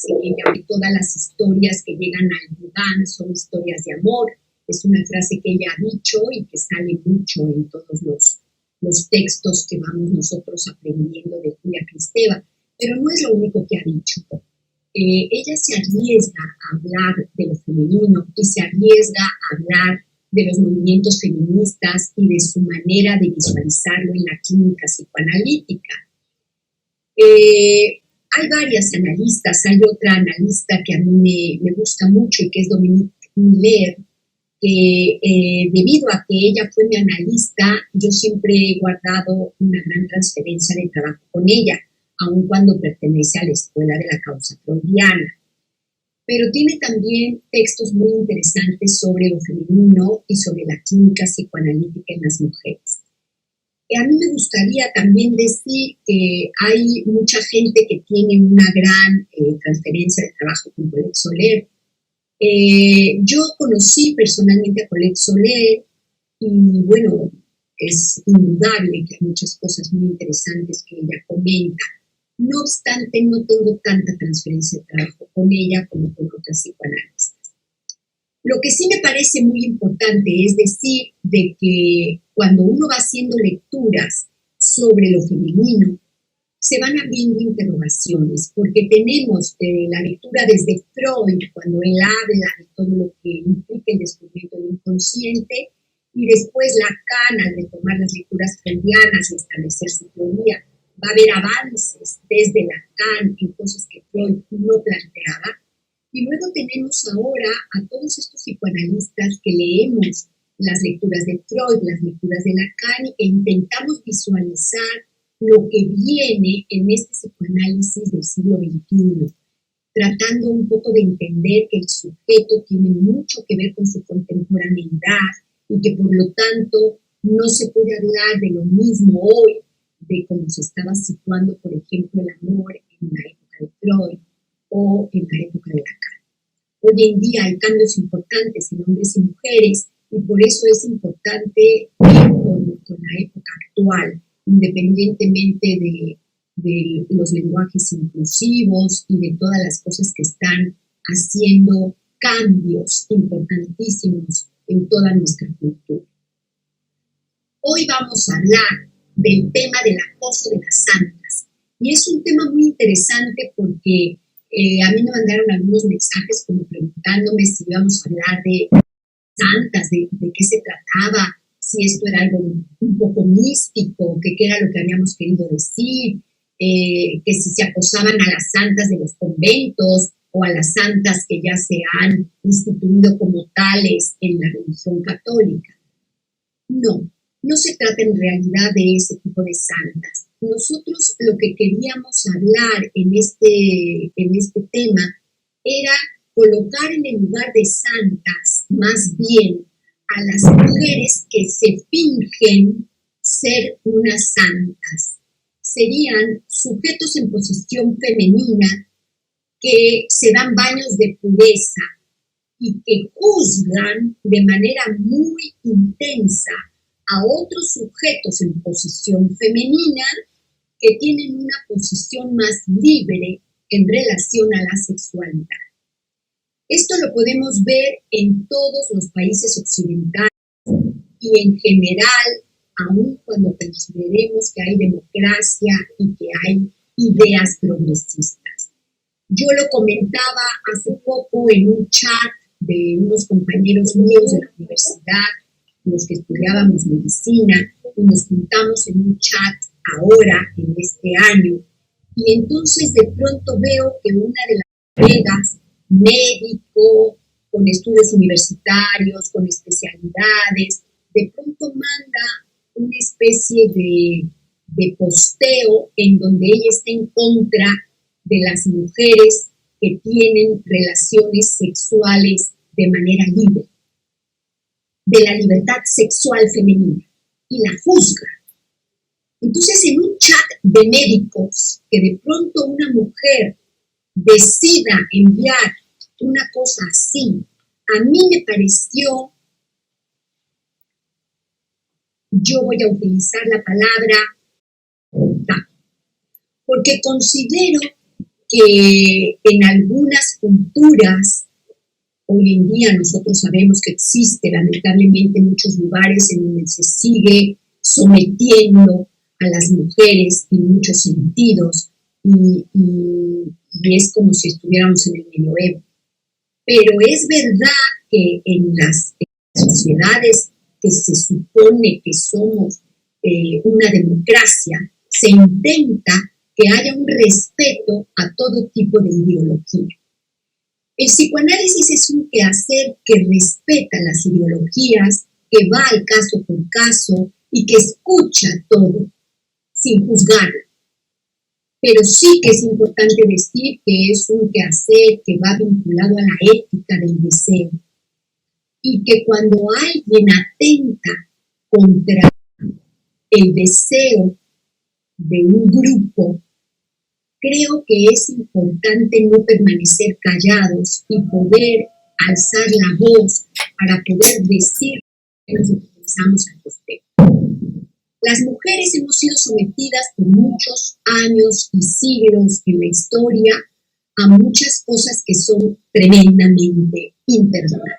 ella, que todas las historias que llegan al diván son historias de amor. Es una frase que ella ha dicho y que sale mucho en todos los textos que vamos nosotros aprendiendo de Julia Kristeva, pero no es lo único que ha dicho. Ella se arriesga a hablar de lo femenino y se arriesga a hablar de los movimientos feministas y de su manera de visualizarlo en la clínica psicoanalítica. Hay varias analistas, hay otra analista que a mí me gusta mucho y que es Dominique Miller, que debido a que ella fue mi analista, yo siempre he guardado una gran transferencia de trabajo con ella, aun cuando pertenece a la escuela de la causa freudiana. Pero tiene también textos muy interesantes sobre lo femenino y sobre la clínica psicoanalítica en las mujeres. A mí me gustaría también decir que hay mucha gente que tiene una gran transferencia de trabajo con Colette Soler. Yo conocí personalmente a Colette Soler y bueno, es indudable que hay muchas cosas muy interesantes que ella comenta. No obstante, no tengo tanta transferencia de trabajo con ella como con otras psicoanalistas. Lo que sí me parece muy importante es decir de que cuando uno va haciendo lecturas sobre lo femenino, se van abriendo interrogaciones, porque tenemos la lectura desde Freud, cuando él habla de todo lo que implica el descubrimiento del inconsciente, y después Lacan, al retomar las lecturas freudianas y establecer su teoría, va a haber avances desde Lacan en cosas que Freud no planteaba. Y luego tenemos ahora a todos estos psicoanalistas que leemos las lecturas de Freud, las lecturas de Lacan, e intentamos visualizar lo que viene en este psicoanálisis del siglo XXI, tratando un poco de entender que el sujeto tiene mucho que ver con su contemporaneidad y que por lo tanto no se puede hablar de lo mismo hoy de cómo se estaba situando, por ejemplo, el amor en la época de Freud o en la época de Lacan. Hoy en día hay cambios importantes en hombres y mujeres y por eso es importante ir con la época actual, independientemente de los lenguajes inclusivos y de todas las cosas que están haciendo cambios importantísimos en toda nuestra cultura. Hoy vamos a hablar del tema del acoso de las santas y es un tema muy interesante porque a mí me mandaron algunos mensajes como preguntándome si íbamos a hablar de santas, de qué se trataba, si esto era algo un poco místico, que qué era lo que habíamos querido decir, que si se acosaban a las santas de los conventos o a las santas que ya se han instituido como tales en la religión católica. No se trata en realidad de ese tipo de santas. Nosotros lo que queríamos hablar en este tema era colocar en el lugar de santas más bien a las mujeres que se fingen ser unas santas. Serían sujetos en posición femenina que se dan baños de pureza y que juzgan de manera muy intensa a otros sujetos en posición femenina que tienen una posición más libre en relación a la sexualidad. Esto lo podemos ver en todos los países occidentales y en general, aun cuando consideremos que hay democracia y que hay ideas progresistas. Yo lo comentaba hace poco en un chat de unos compañeros míos de la universidad, los que estudiábamos medicina, y nos juntamos en un chat ahora, en este año, y entonces de pronto veo que una de las colegas, médico, con estudios universitarios, con especialidades, de pronto manda una especie de posteo en donde ella está en contra de las mujeres que tienen relaciones sexuales de manera libre, de la libertad sexual femenina, y la juzga. Entonces, en un chat de médicos, que de pronto una mujer decida enviar una cosa así, a mí me pareció, yo voy a utilizar la palabra, porque considero que en algunas culturas, hoy en día nosotros sabemos que existe lamentablemente muchos lugares en donde se sigue sometiendo a las mujeres en muchos sentidos y es como si estuviéramos en el medioevo. Pero es verdad que en las sociedades que se supone que somos una democracia, se intenta que haya un respeto a todo tipo de ideología. El psicoanálisis es un quehacer que respeta las ideologías, que va al caso por caso y que escucha todo sin juzgarlo. Pero sí que es importante decir que es un quehacer que va vinculado a la ética del deseo y que cuando alguien atenta contra el deseo de un grupo, creo que es importante no permanecer callados y poder alzar la voz para poder decir lo que pensamos al respecto. Las mujeres hemos sido sometidas por muchos años y siglos en la historia a muchas cosas que son tremendamente imperdonables.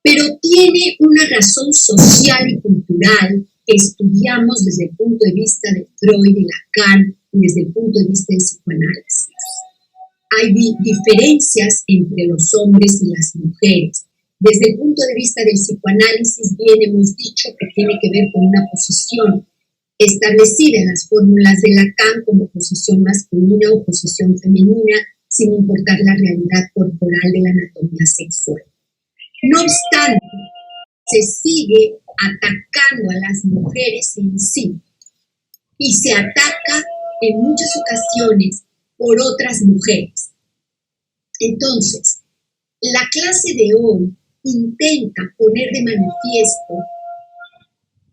Pero tiene una razón social y cultural que estudiamos desde el punto de vista de Freud y Lacan y desde el punto de vista del psicoanálisis. Hay diferencias entre los hombres y las mujeres. Desde el punto de vista del psicoanálisis, bien hemos dicho que tiene que ver con una posición establecida en las fórmulas de Lacan como posición masculina o posición femenina, sin importar la realidad corporal de la anatomía sexual. No obstante, se sigue atacando a las mujeres en sí y se ataca en muchas ocasiones por otras mujeres. Entonces, la clase de hoy intenta poner de manifiesto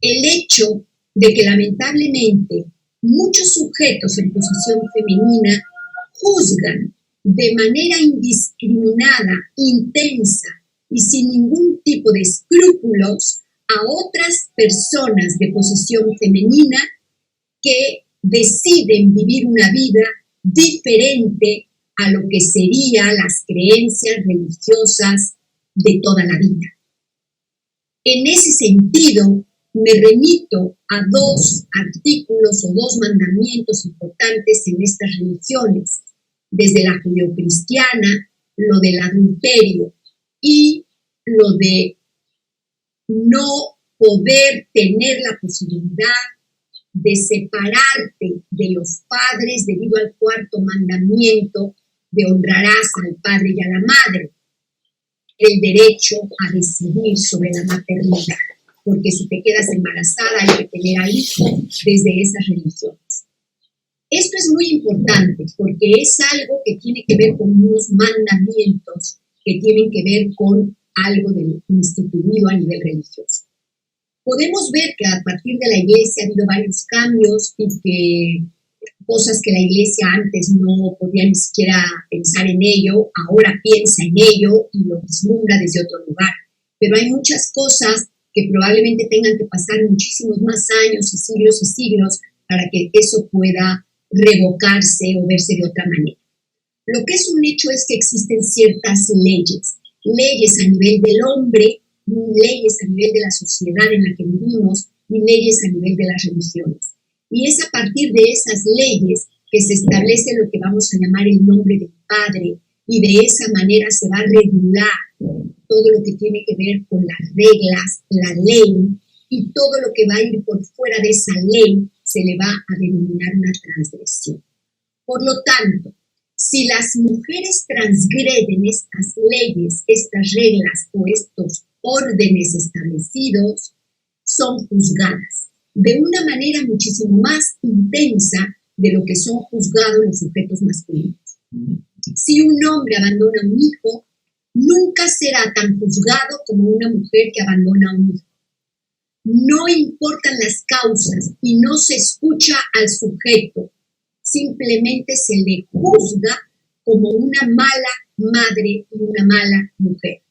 el hecho de que lamentablemente muchos sujetos en posición femenina juzgan de manera indiscriminada, intensa y sin ningún tipo de escrúpulos a otras personas de posición femenina que deciden vivir una vida diferente a lo que serían las creencias religiosas de toda la vida. En ese sentido, me remito a dos artículos o dos mandamientos importantes en estas religiones, desde la judeocristiana, lo del adulterio y lo de no poder tener la posibilidad de separarte de los padres debido al cuarto mandamiento de honrarás al padre y a la madre, el derecho a decidir sobre la maternidad, porque si te quedas embarazada hay que tener al hijo desde esas religiones. Esto es muy importante porque es algo que tiene que ver con unos mandamientos que tienen que ver con algo del instituido a nivel religioso. Podemos ver que a partir de la iglesia ha habido varios cambios y que cosas que la iglesia antes no podía ni siquiera pensar en ello, ahora piensa en ello y lo vislumbra desde otro lugar. Pero hay muchas cosas que probablemente tengan que pasar muchísimos más años y siglos para que eso pueda revocarse o verse de otra manera. Lo que es un hecho es que existen ciertas leyes a nivel del hombre, leyes a nivel de la sociedad en la que vivimos y leyes a nivel de las religiones. Y es a partir de esas leyes que se establece lo que vamos a llamar el nombre del Padre y de esa manera se va a regular todo lo que tiene que ver con las reglas, la ley y todo lo que va a ir por fuera de esa ley se le va a denominar una transgresión. Por lo tanto, si las mujeres transgreden estas leyes, estas reglas o estos órdenes establecidos, son juzgadas de una manera muchísimo más intensa de lo que son juzgados los sujetos masculinos. Si un hombre abandona a un hijo, nunca será tan juzgado como una mujer que abandona a un hijo. No importan las causas y no se escucha al sujeto, simplemente se le juzga como una mala madre y una mala mujer.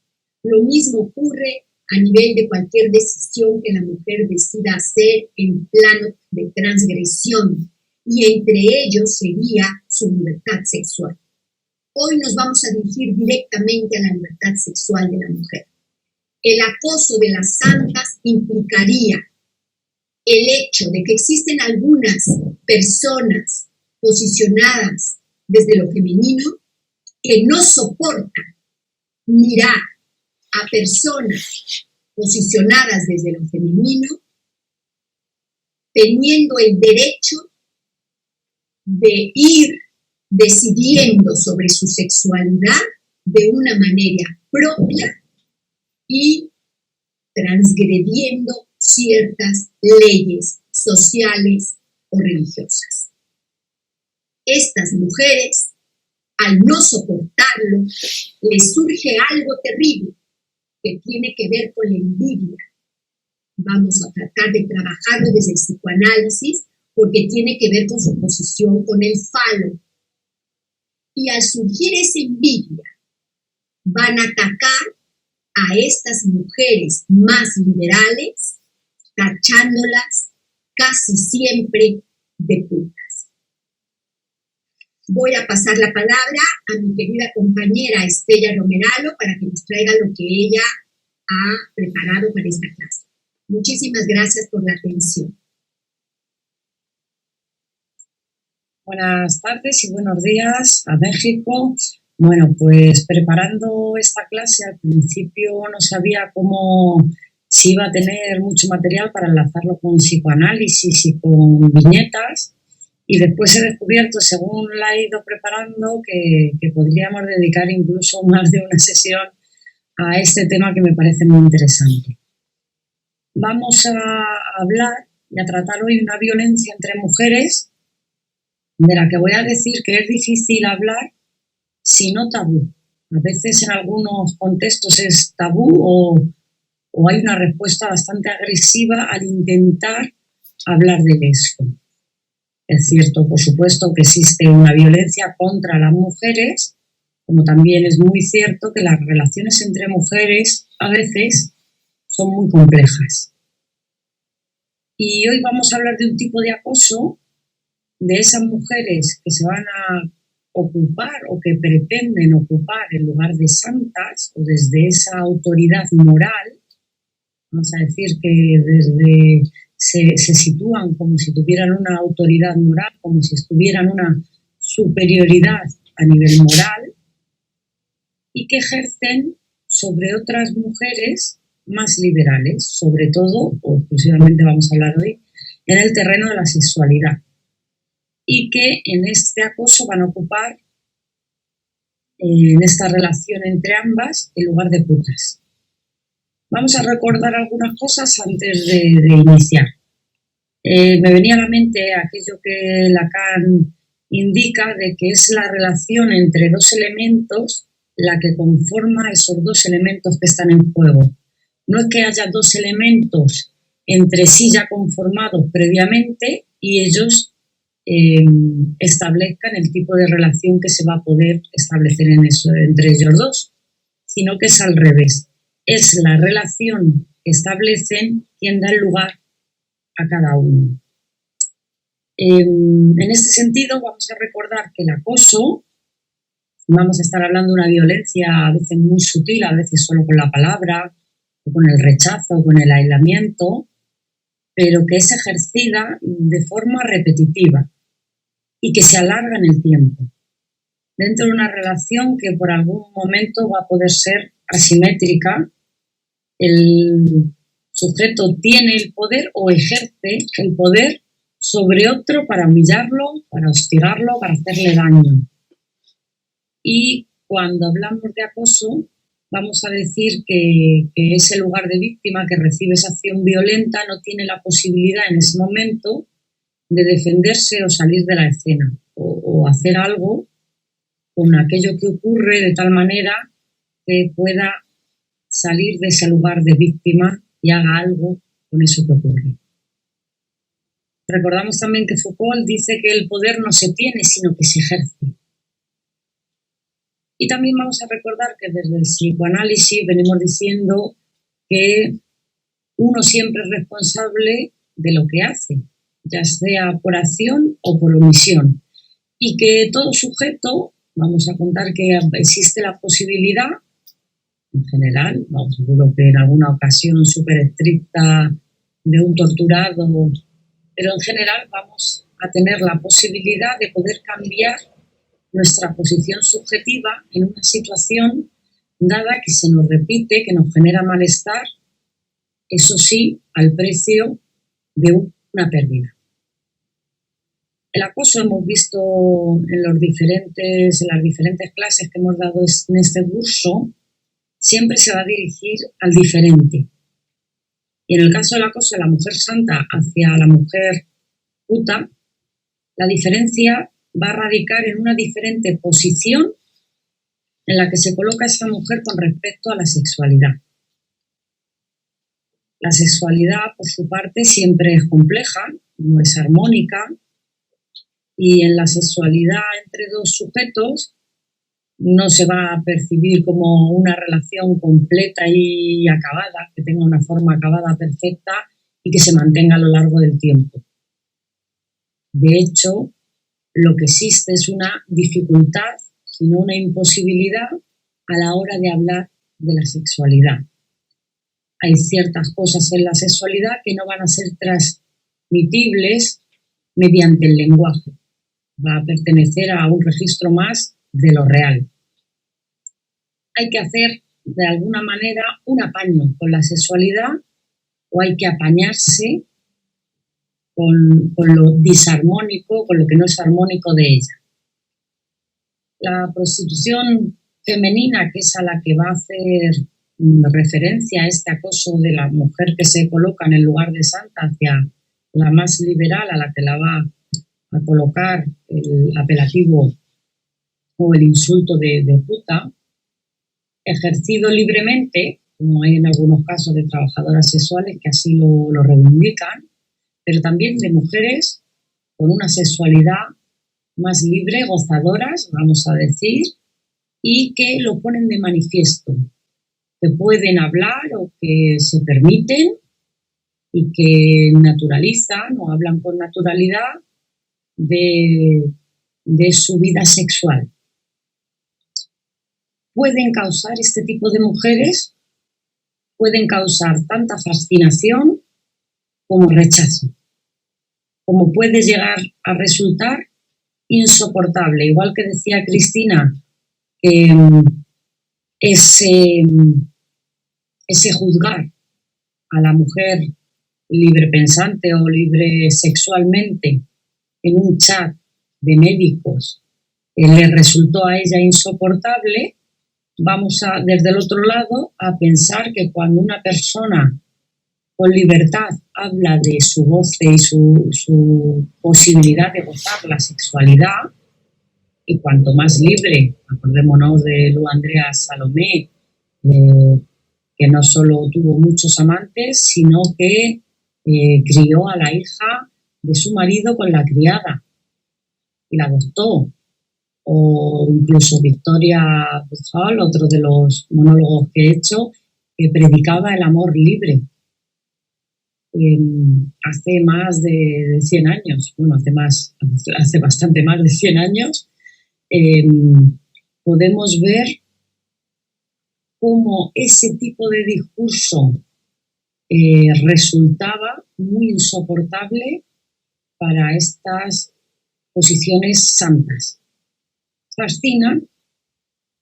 Lo mismo ocurre a nivel de cualquier decisión que la mujer decida hacer en plano de transgresión. y entre ellos sería su libertad sexual. Hoy nos vamos a dirigir directamente a la libertad sexual de la mujer. El acoso de las santas implicaría el hecho de que existen algunas personas posicionadas desde lo femenino que no soportan mirar a personas posicionadas desde lo femenino teniendo el derecho de ir decidiendo sobre su sexualidad de una manera propia y transgrediendo ciertas leyes sociales o religiosas. Estas mujeres, al no soportarlo, les surge algo terrible que tiene que ver con la envidia. Vamos a tratar de trabajarlo desde el psicoanálisis porque tiene que ver con su posición con el falo. Y al surgir esa envidia, van a atacar a estas mujeres más liberales, tachándolas casi siempre de putas. Voy a pasar la palabra a mi querida compañera Estella Romeralo para que nos traiga lo que ella ha preparado para esta clase. Muchísimas gracias por la atención. Buenas tardes y buenos días a México. Bueno, pues preparando esta clase al principio no sabía cómo si iba a tener mucho material para enlazarlo con psicoanálisis y con viñetas, y después he descubierto, según la he ido preparando, que podríamos dedicar incluso más de una sesión a este tema que me parece muy interesante. Vamos a hablar y a tratar hoy una violencia entre mujeres de la que voy a decir que es difícil hablar si no tabú. A veces en algunos contextos es tabú o hay una respuesta bastante agresiva al intentar hablar de esto. Es cierto, por supuesto, que existe una violencia contra las mujeres, como también es muy cierto que las relaciones entre mujeres a veces son muy complejas. Y hoy vamos a hablar de un tipo de acoso de esas mujeres que se van a ocupar o que pretenden ocupar el lugar de santas o desde esa autoridad moral. Vamos a decir que desde se sitúan como si tuvieran una autoridad moral, como si estuvieran una superioridad a nivel moral y que ejercen sobre otras mujeres más liberales, sobre todo, o exclusivamente vamos a hablar hoy, en el terreno de la sexualidad, y que en este acoso van a ocupar, en esta relación entre ambas, el lugar de putas. Vamos a recordar algunas cosas antes de iniciar. Me venía a la mente aquello que Lacan indica de que es la relación entre dos elementos la que conforma esos dos elementos que están en juego. No es que haya dos elementos entre sí ya conformados previamente y ellos establezcan el tipo de relación que se va a poder establecer entre ellos dos, sino que es al revés. Es la relación que establecen quien da el lugar a cada uno. En este sentido, vamos a recordar que el acoso, vamos a estar hablando de una violencia a veces muy sutil, a veces solo con la palabra, o con el rechazo, o con el aislamiento, pero que es ejercida de forma repetitiva y que se alarga en el tiempo, dentro de una relación que por algún momento va a poder ser asimétrica. El sujeto tiene el poder o ejerce el poder sobre otro para humillarlo, para hostigarlo, para hacerle daño. Y cuando hablamos de acoso, vamos a decir que ese lugar de víctima que recibe esa acción violenta no tiene la posibilidad en ese momento de defenderse o salir de la escena o hacer algo con aquello que ocurre de tal manera que pueda salir de ese lugar de víctima y haga algo con eso que ocurre. Recordamos también que Foucault dice que el poder no se tiene, sino que se ejerce. Y también vamos a recordar que desde el psicoanálisis venimos diciendo que uno siempre es responsable de lo que hace. ya sea por acción o por omisión. Y que todo sujeto, vamos a contar que existe la posibilidad, en general, seguro que en alguna ocasión súper estricta de un torturado, pero en general vamos a tener la posibilidad de poder cambiar nuestra posición subjetiva en una situación dada que se nos repite, que nos genera malestar, eso sí, al precio de una pérdida. El acoso hemos visto en las diferentes clases que hemos dado en este curso, siempre se va a dirigir al diferente. Y en el caso del acoso de la mujer santa hacia la mujer puta, la diferencia va a radicar en una diferente posición en la que se coloca esa mujer con respecto a la sexualidad. La sexualidad, por su parte, siempre es compleja, no es armónica, y en la sexualidad entre dos sujetos no se va a percibir como una relación completa y acabada, que tenga una forma acabada perfecta y que se mantenga a lo largo del tiempo. De hecho, lo que existe es una dificultad, sino una imposibilidad a la hora de hablar de la sexualidad. Hay ciertas cosas en la sexualidad que no van a ser transmitibles mediante el lenguaje. Va a pertenecer a un registro más de lo real. Hay que hacer, de alguna manera, un apaño con la sexualidad o hay que apañarse con lo disarmónico, con lo que no es armónico de ella. La prostitución femenina, que es a la que va a hacer referencia a este acoso de la mujer que se coloca en el lugar de santa hacia la más liberal, a la que la va a colocar el apelativo o el insulto de puta, ejercido libremente, como hay en algunos casos de trabajadoras sexuales que así lo reivindican, pero también de mujeres con una sexualidad más libre, gozadoras, vamos a decir, y que lo ponen de manifiesto, que pueden hablar o que se permiten y que naturalizan o hablan con naturalidad de su vida sexual. Pueden causar este tipo de mujeres, pueden causar tanta fascinación como rechazo, como puede llegar a resultar insoportable. Igual que decía Cristina, que ese juzgar a la mujer libre pensante o libre sexualmente en un chat de médicos le resultó a ella insoportable, vamos a, desde el otro lado, a pensar que cuando una persona con libertad habla de su goce y su posibilidad de gozar la sexualidad, y cuanto más libre, acordémonos de Lu Andrea Salomé, que no solo tuvo muchos amantes, sino que crió a la hija de su marido con la criada y la adoptó. O incluso Victoria Bujal, otro de los monólogos que he hecho, que predicaba el amor libre. Hace más de 100 años, bueno, hace bastante más de 100 años, podemos ver cómo ese tipo de discurso resultaba muy insoportable para estas posiciones santas. Fascina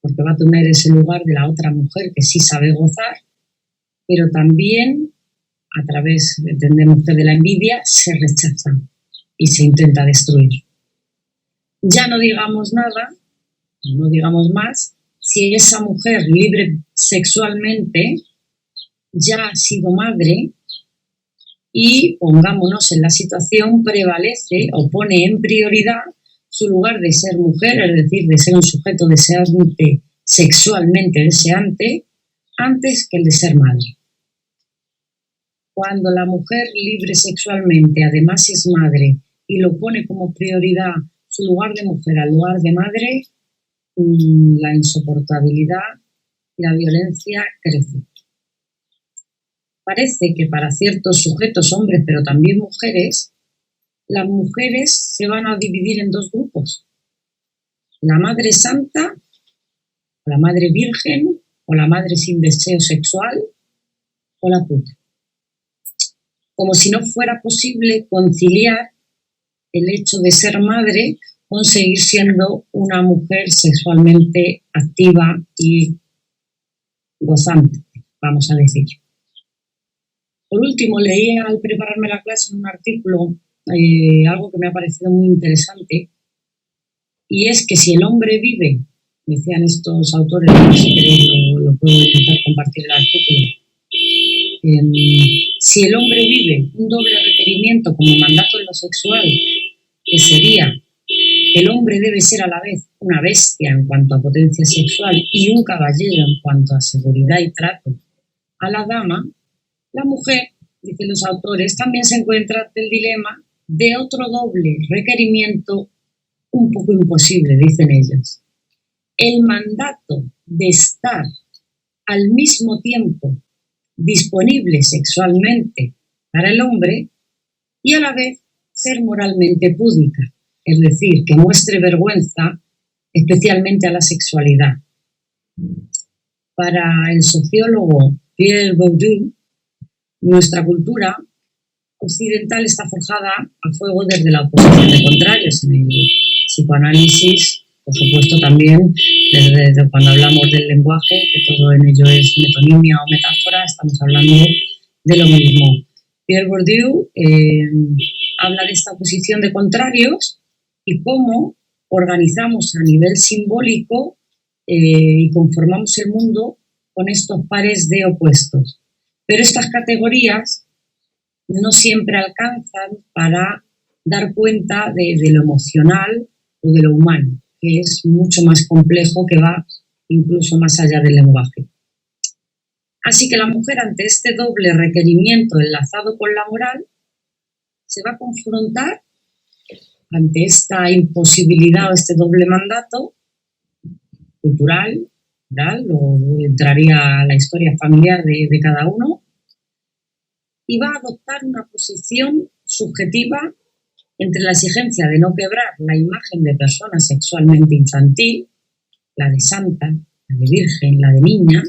porque va a tener ese lugar de la otra mujer que sí sabe gozar, pero también a través, entendemos que de la envidia, se rechaza y se intenta destruir. Ya no digamos nada, no digamos más, si esa mujer libre sexualmente ya ha sido madre y, pongámonos en la situación, prevalece o pone en prioridad su lugar de ser mujer, es decir, de ser un sujeto deseante, sexualmente deseante, antes que el de ser madre. Cuando la mujer libre sexualmente además es madre y lo pone como prioridad su lugar de mujer al lugar de madre, la insoportabilidad y la violencia crece. Parece que para ciertos sujetos, hombres, pero también mujeres, las mujeres se van a dividir en dos grupos: la madre santa, o la madre virgen, o la madre sin deseo sexual, o la puta. Como si no fuera posible conciliar el hecho de ser madre con seguir siendo una mujer sexualmente activa y gozante, vamos a decir. Por último, leí al prepararme la clase en un artículo algo que me ha parecido muy interesante, y es que si el hombre vive, decían estos autores, si queréis lo puedo intentar compartir el artículo, si el hombre vive un doble requerimiento como mandato en lo sexual, que sería que el hombre debe ser a la vez una bestia en cuanto a potencia sexual y un caballero en cuanto a seguridad y trato a la dama, la mujer, dicen los autores, también se encuentra ante el dilema de otro doble requerimiento un poco imposible, dicen ellas. El mandato de estar al mismo tiempo disponible sexualmente para el hombre y a la vez ser moralmente púdica, es decir, que muestre vergüenza especialmente a la sexualidad. Para el sociólogo Pierre Bourdieu, nuestra cultura occidental está forjada a fuego desde la oposición de contrarios. En el psicoanálisis, por supuesto, también desde cuando hablamos del lenguaje, que todo en ello es metonimia o metáfora, estamos hablando de lo mismo. Pierre Bourdieu habla de esta oposición de contrarios y cómo organizamos a nivel simbólico y conformamos el mundo con estos pares de opuestos. Pero estas categorías no siempre alcanzan para dar cuenta de lo emocional o de lo humano, que es mucho más complejo, que va incluso más allá del lenguaje. Así que la mujer, ante este doble requerimiento enlazado con la moral, se va a confrontar ante esta imposibilidad o este doble mandato cultural, moral, o entraría la historia familiar de cada uno, y va a adoptar una posición subjetiva entre la exigencia de no quebrar la imagen de persona sexualmente infantil, la de santa, la de virgen, la de niña,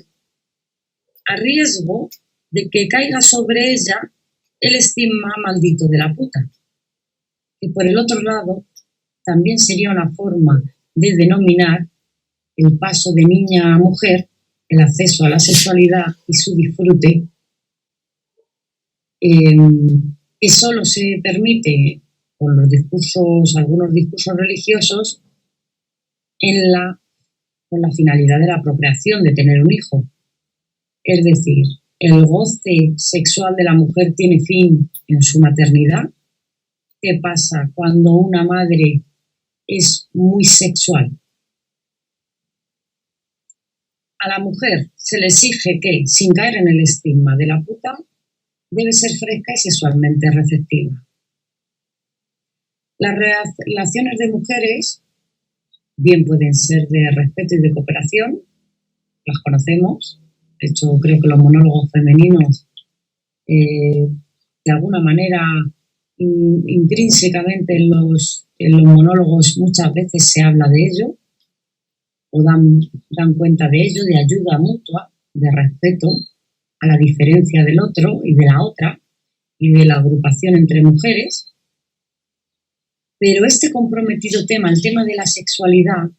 a riesgo de que caiga sobre ella el estigma maldito de la puta, que por el otro lado también sería una forma de denominar el paso de niña a mujer, el acceso a la sexualidad y su disfrute, que solo se permite con los discursos, algunos discursos religiosos, con la finalidad de la procreación, de tener un hijo. Es decir, el goce sexual de la mujer tiene fin en su maternidad. ¿Qué pasa cuando una madre es muy sexual? A la mujer se le exige que, sin caer en el estigma de la puta, debe ser fresca y sexualmente receptiva. Las relaciones de mujeres bien pueden ser de respeto y de cooperación, las conocemos. De hecho, creo que los monólogos femeninos, de alguna manera, intrínsecamente en los monólogos muchas veces se habla de ello, o dan cuenta de ello, de ayuda mutua, de respeto a la diferencia del otro y de la otra, y de la agrupación entre mujeres. Pero este comprometido tema, el tema de la sexualidad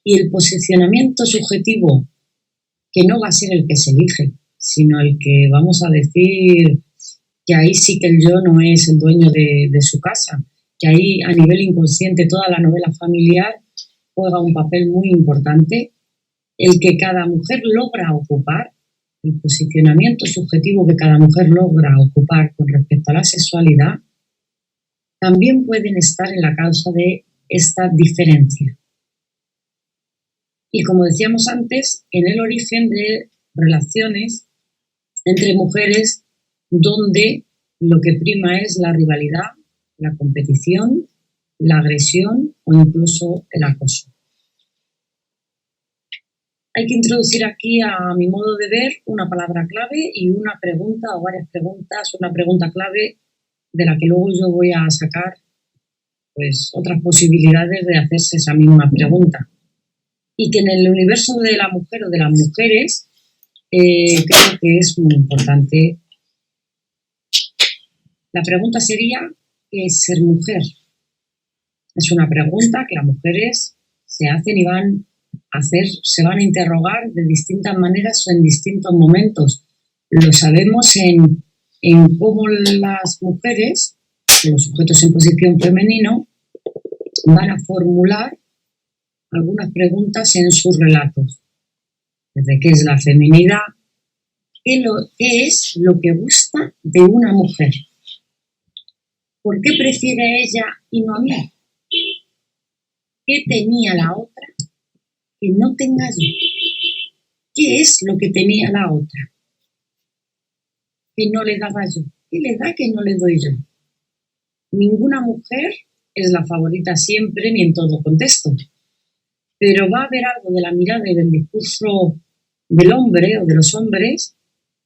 y el posicionamiento subjetivo, que no va a ser el que se elige, sino el que vamos a decir que ahí sí que el yo no es el dueño de su casa, que ahí a nivel inconsciente toda la novela familiar juega un papel muy importante, el que cada mujer logra ocupar, el posicionamiento subjetivo que cada mujer logra ocupar con respecto a la sexualidad, también pueden estar en la causa de esta diferencia. Y como decíamos antes, en el origen de relaciones entre mujeres donde lo que prima es la rivalidad, la competición, la agresión o incluso el acoso. Hay que introducir aquí, a mi modo de ver, una palabra clave y una pregunta o varias preguntas, una pregunta clave de la que luego yo voy a sacar pues otras posibilidades de hacerse esa misma pregunta. Y que en el universo de la mujer o de las mujeres creo que es muy importante. La pregunta sería, ¿qué es ser mujer? Es una pregunta que las mujeres se hacen y se van a interrogar de distintas maneras o en distintos momentos. Lo sabemos en cómo las mujeres, los sujetos en posición femenino, van a formular algunas preguntas en sus relatos. Desde qué es la feminidad, qué es lo que gusta de una mujer, por qué prefiere ella y no a mí, qué tenía la otra que no tenga yo, qué es lo que tenía la otra que no le daba yo, qué le da que no le doy yo. Ninguna mujer es la favorita siempre ni en todo contexto, pero va a haber algo de la mirada y del discurso del hombre o de los hombres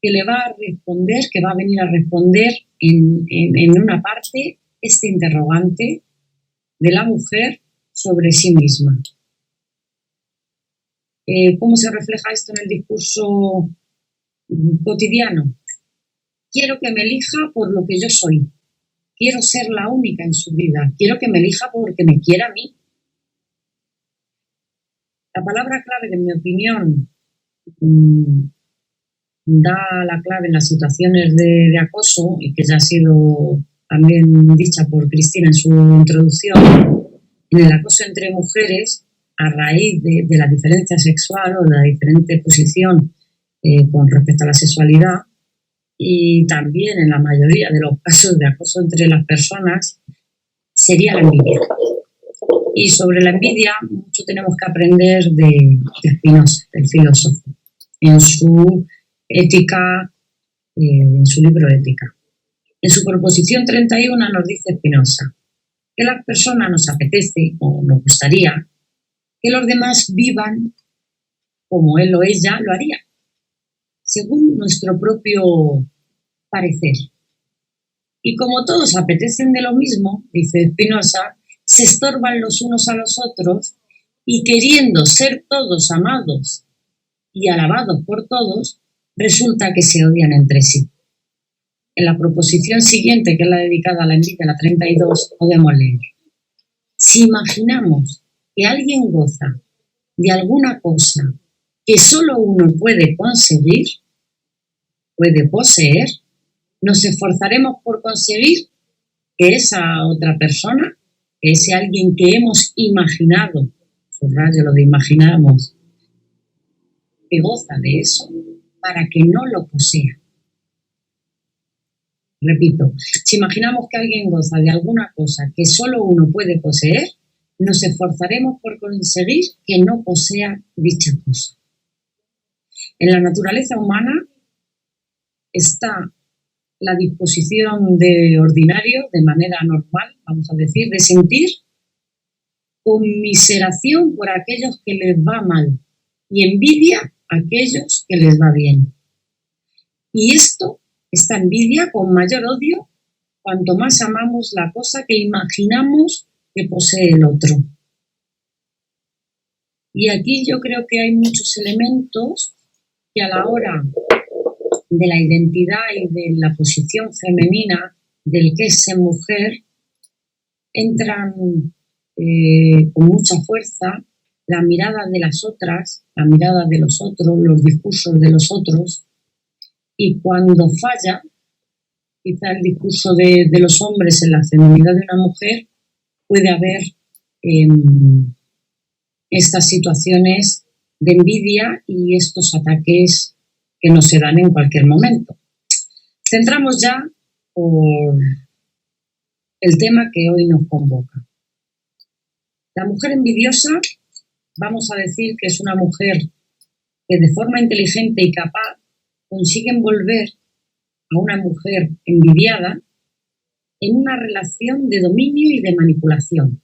que le va a responder, que va a venir a responder en una parte este interrogante de la mujer sobre sí misma. ¿Cómo se refleja esto en el discurso cotidiano? Quiero que me elija por lo que yo soy. Quiero ser la única en su vida. Quiero que me elija porque me quiera a mí. La palabra clave, en mi opinión, da la clave en las situaciones de acoso y que ya ha sido también dicha por Cristina en su introducción, en el acoso entre mujeres a raíz de la diferencia sexual o de la diferente posición con respecto a la sexualidad, y también en la mayoría de los casos de acoso entre las personas, sería la envidia. Y sobre la envidia mucho tenemos que aprender de Spinoza, el filósofo, en su ética, en su libro Ética. En su proposición 31 nos dice Spinoza que a las personas nos apetece o nos gustaría que los demás vivan como él o ella lo haría, según nuestro propio parecer. Y como todos apetecen de lo mismo, dice Spinoza, se estorban los unos a los otros y queriendo ser todos amados y alabados por todos, resulta que se odian entre sí. En la proposición siguiente, que es la dedicada a la envidia, la 32, podemos leer: si imaginamos que alguien goza de alguna cosa que solo uno puede conseguir, puede poseer, nos esforzaremos por conseguir que esa otra persona, que ese alguien que hemos imaginado, subrayo lo de imaginamos, que goza de eso, para que no lo posea. Repito, si imaginamos que alguien goza de alguna cosa que solo uno puede poseer, nos esforzaremos por conseguir que no posea dicha cosa. En la naturaleza humana está la disposición de ordinario, de manera normal, vamos a decir, de sentir conmiseración por aquellos que les va mal y envidia a aquellos que les va bien. Y esta envidia con mayor odio, cuanto más amamos la cosa que imaginamos que posee el otro. Y aquí yo creo que hay muchos elementos que a la hora de la identidad y de la posición femenina del que es ser mujer entran con mucha fuerza la mirada de las otras, la mirada de los otros, los discursos de los otros, y cuando falla quizá el discurso de los hombres en la feminidad de una mujer, puede haber estas situaciones de envidia y estos ataques que no se dan en cualquier momento. Centramos ya por el tema que hoy nos convoca. La mujer envidiosa, vamos a decir que es una mujer que de forma inteligente y capaz consigue envolver a una mujer envidiada en una relación de dominio y de manipulación,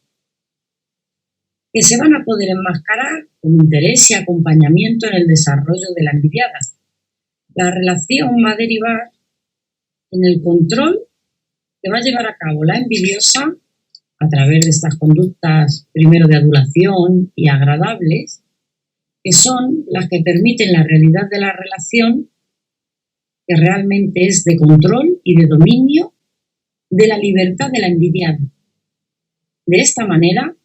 que se van a poder enmascarar con interés y acompañamiento en el desarrollo de la envidiada. La relación va a derivar en el control que va a llevar a cabo la envidiosa a través de estas conductas, primero de adulación y agradables, que son las que permiten la realidad de la relación, que realmente es de control y de dominio de la libertad de la envidiada. De esta manera,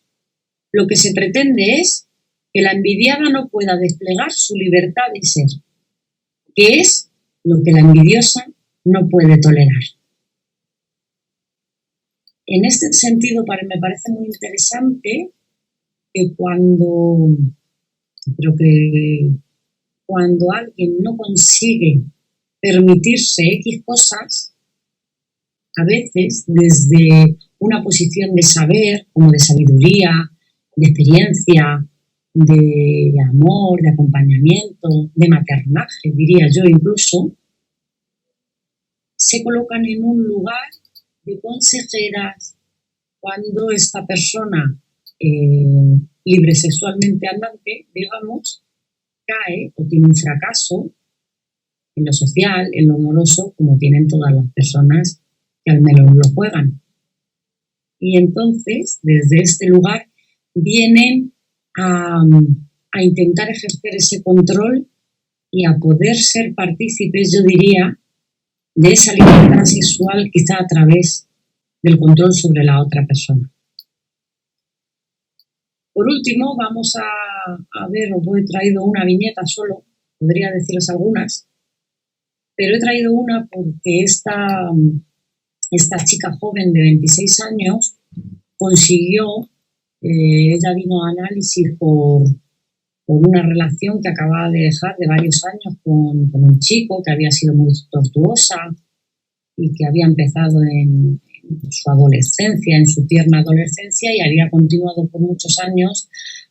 lo que se pretende es que la envidiada no pueda desplegar su libertad de ser, que es lo que la envidiosa no puede tolerar. En este sentido, me parece muy interesante que cuando alguien no consigue permitirse X cosas, a veces desde una posición de saber, como de sabiduría, de experiencia, de amor, de acompañamiento, de maternaje, diría yo incluso, se colocan en un lugar de consejeras cuando esta persona libre sexualmente andante, digamos, cae o tiene un fracaso en lo social, en lo amoroso, como tienen todas las personas que al menos lo juegan. Y entonces, desde este lugar, vienen a intentar ejercer ese control y a poder ser partícipes, yo diría, de esa libertad sexual, quizá a través del control sobre la otra persona. Por último, vamos a ver, os he traído una viñeta solo, podría deciros algunas, pero he traído una porque esta chica joven de 26 años consiguió, ella vino a análisis por una relación que acababa de dejar de varios años con un chico que había sido muy tortuosa y que había empezado en su adolescencia, en su tierna adolescencia, y había continuado por muchos años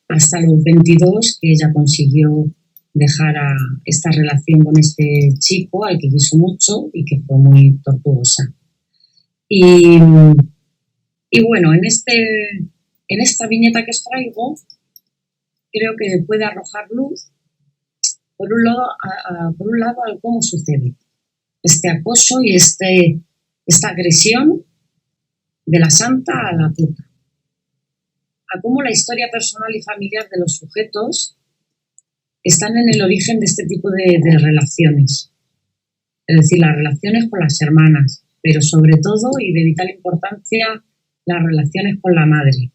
hasta los 22, que ella consiguió dejar esta relación con este chico al que quiso mucho y que fue muy tortuosa. Y bueno, en esta viñeta que os traigo, creo que puede arrojar luz, por un lado, al cómo sucede este acoso y esta agresión de la santa a la puta, a cómo la historia personal y familiar de los sujetos están en el origen de este tipo de relaciones, es decir, las relaciones con las hermanas, pero sobre todo y de vital importancia las relaciones con la madre,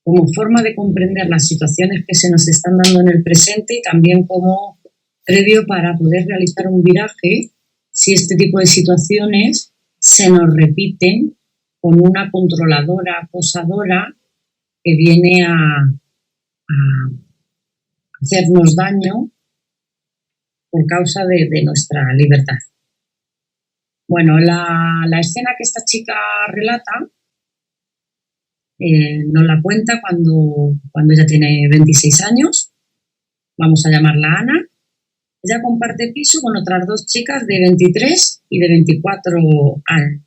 como forma de comprender las situaciones que se nos están dando en el presente y también como previo para poder realizar un viraje si este tipo de situaciones se nos repiten con una controladora, acosadora que viene a hacernos daño por causa de nuestra libertad. Bueno, la escena que esta chica relata nos la cuenta cuando ella tiene 26 años, vamos a llamarla Ana. Ella comparte piso con otras dos chicas de 23 y de 24 años.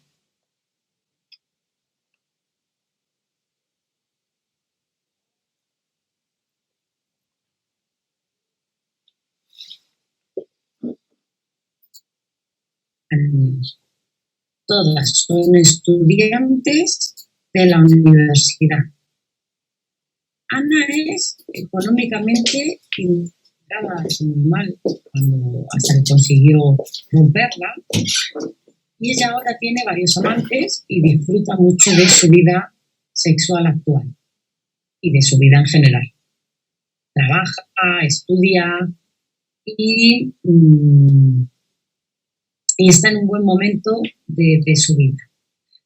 Todas son estudiantes de la universidad. Ana es económicamente integrada mal hasta que consiguió romperla, y ella ahora tiene varios amantes y disfruta mucho de su vida sexual actual y de su vida en general. Trabaja, estudia y está en un buen momento de su vida.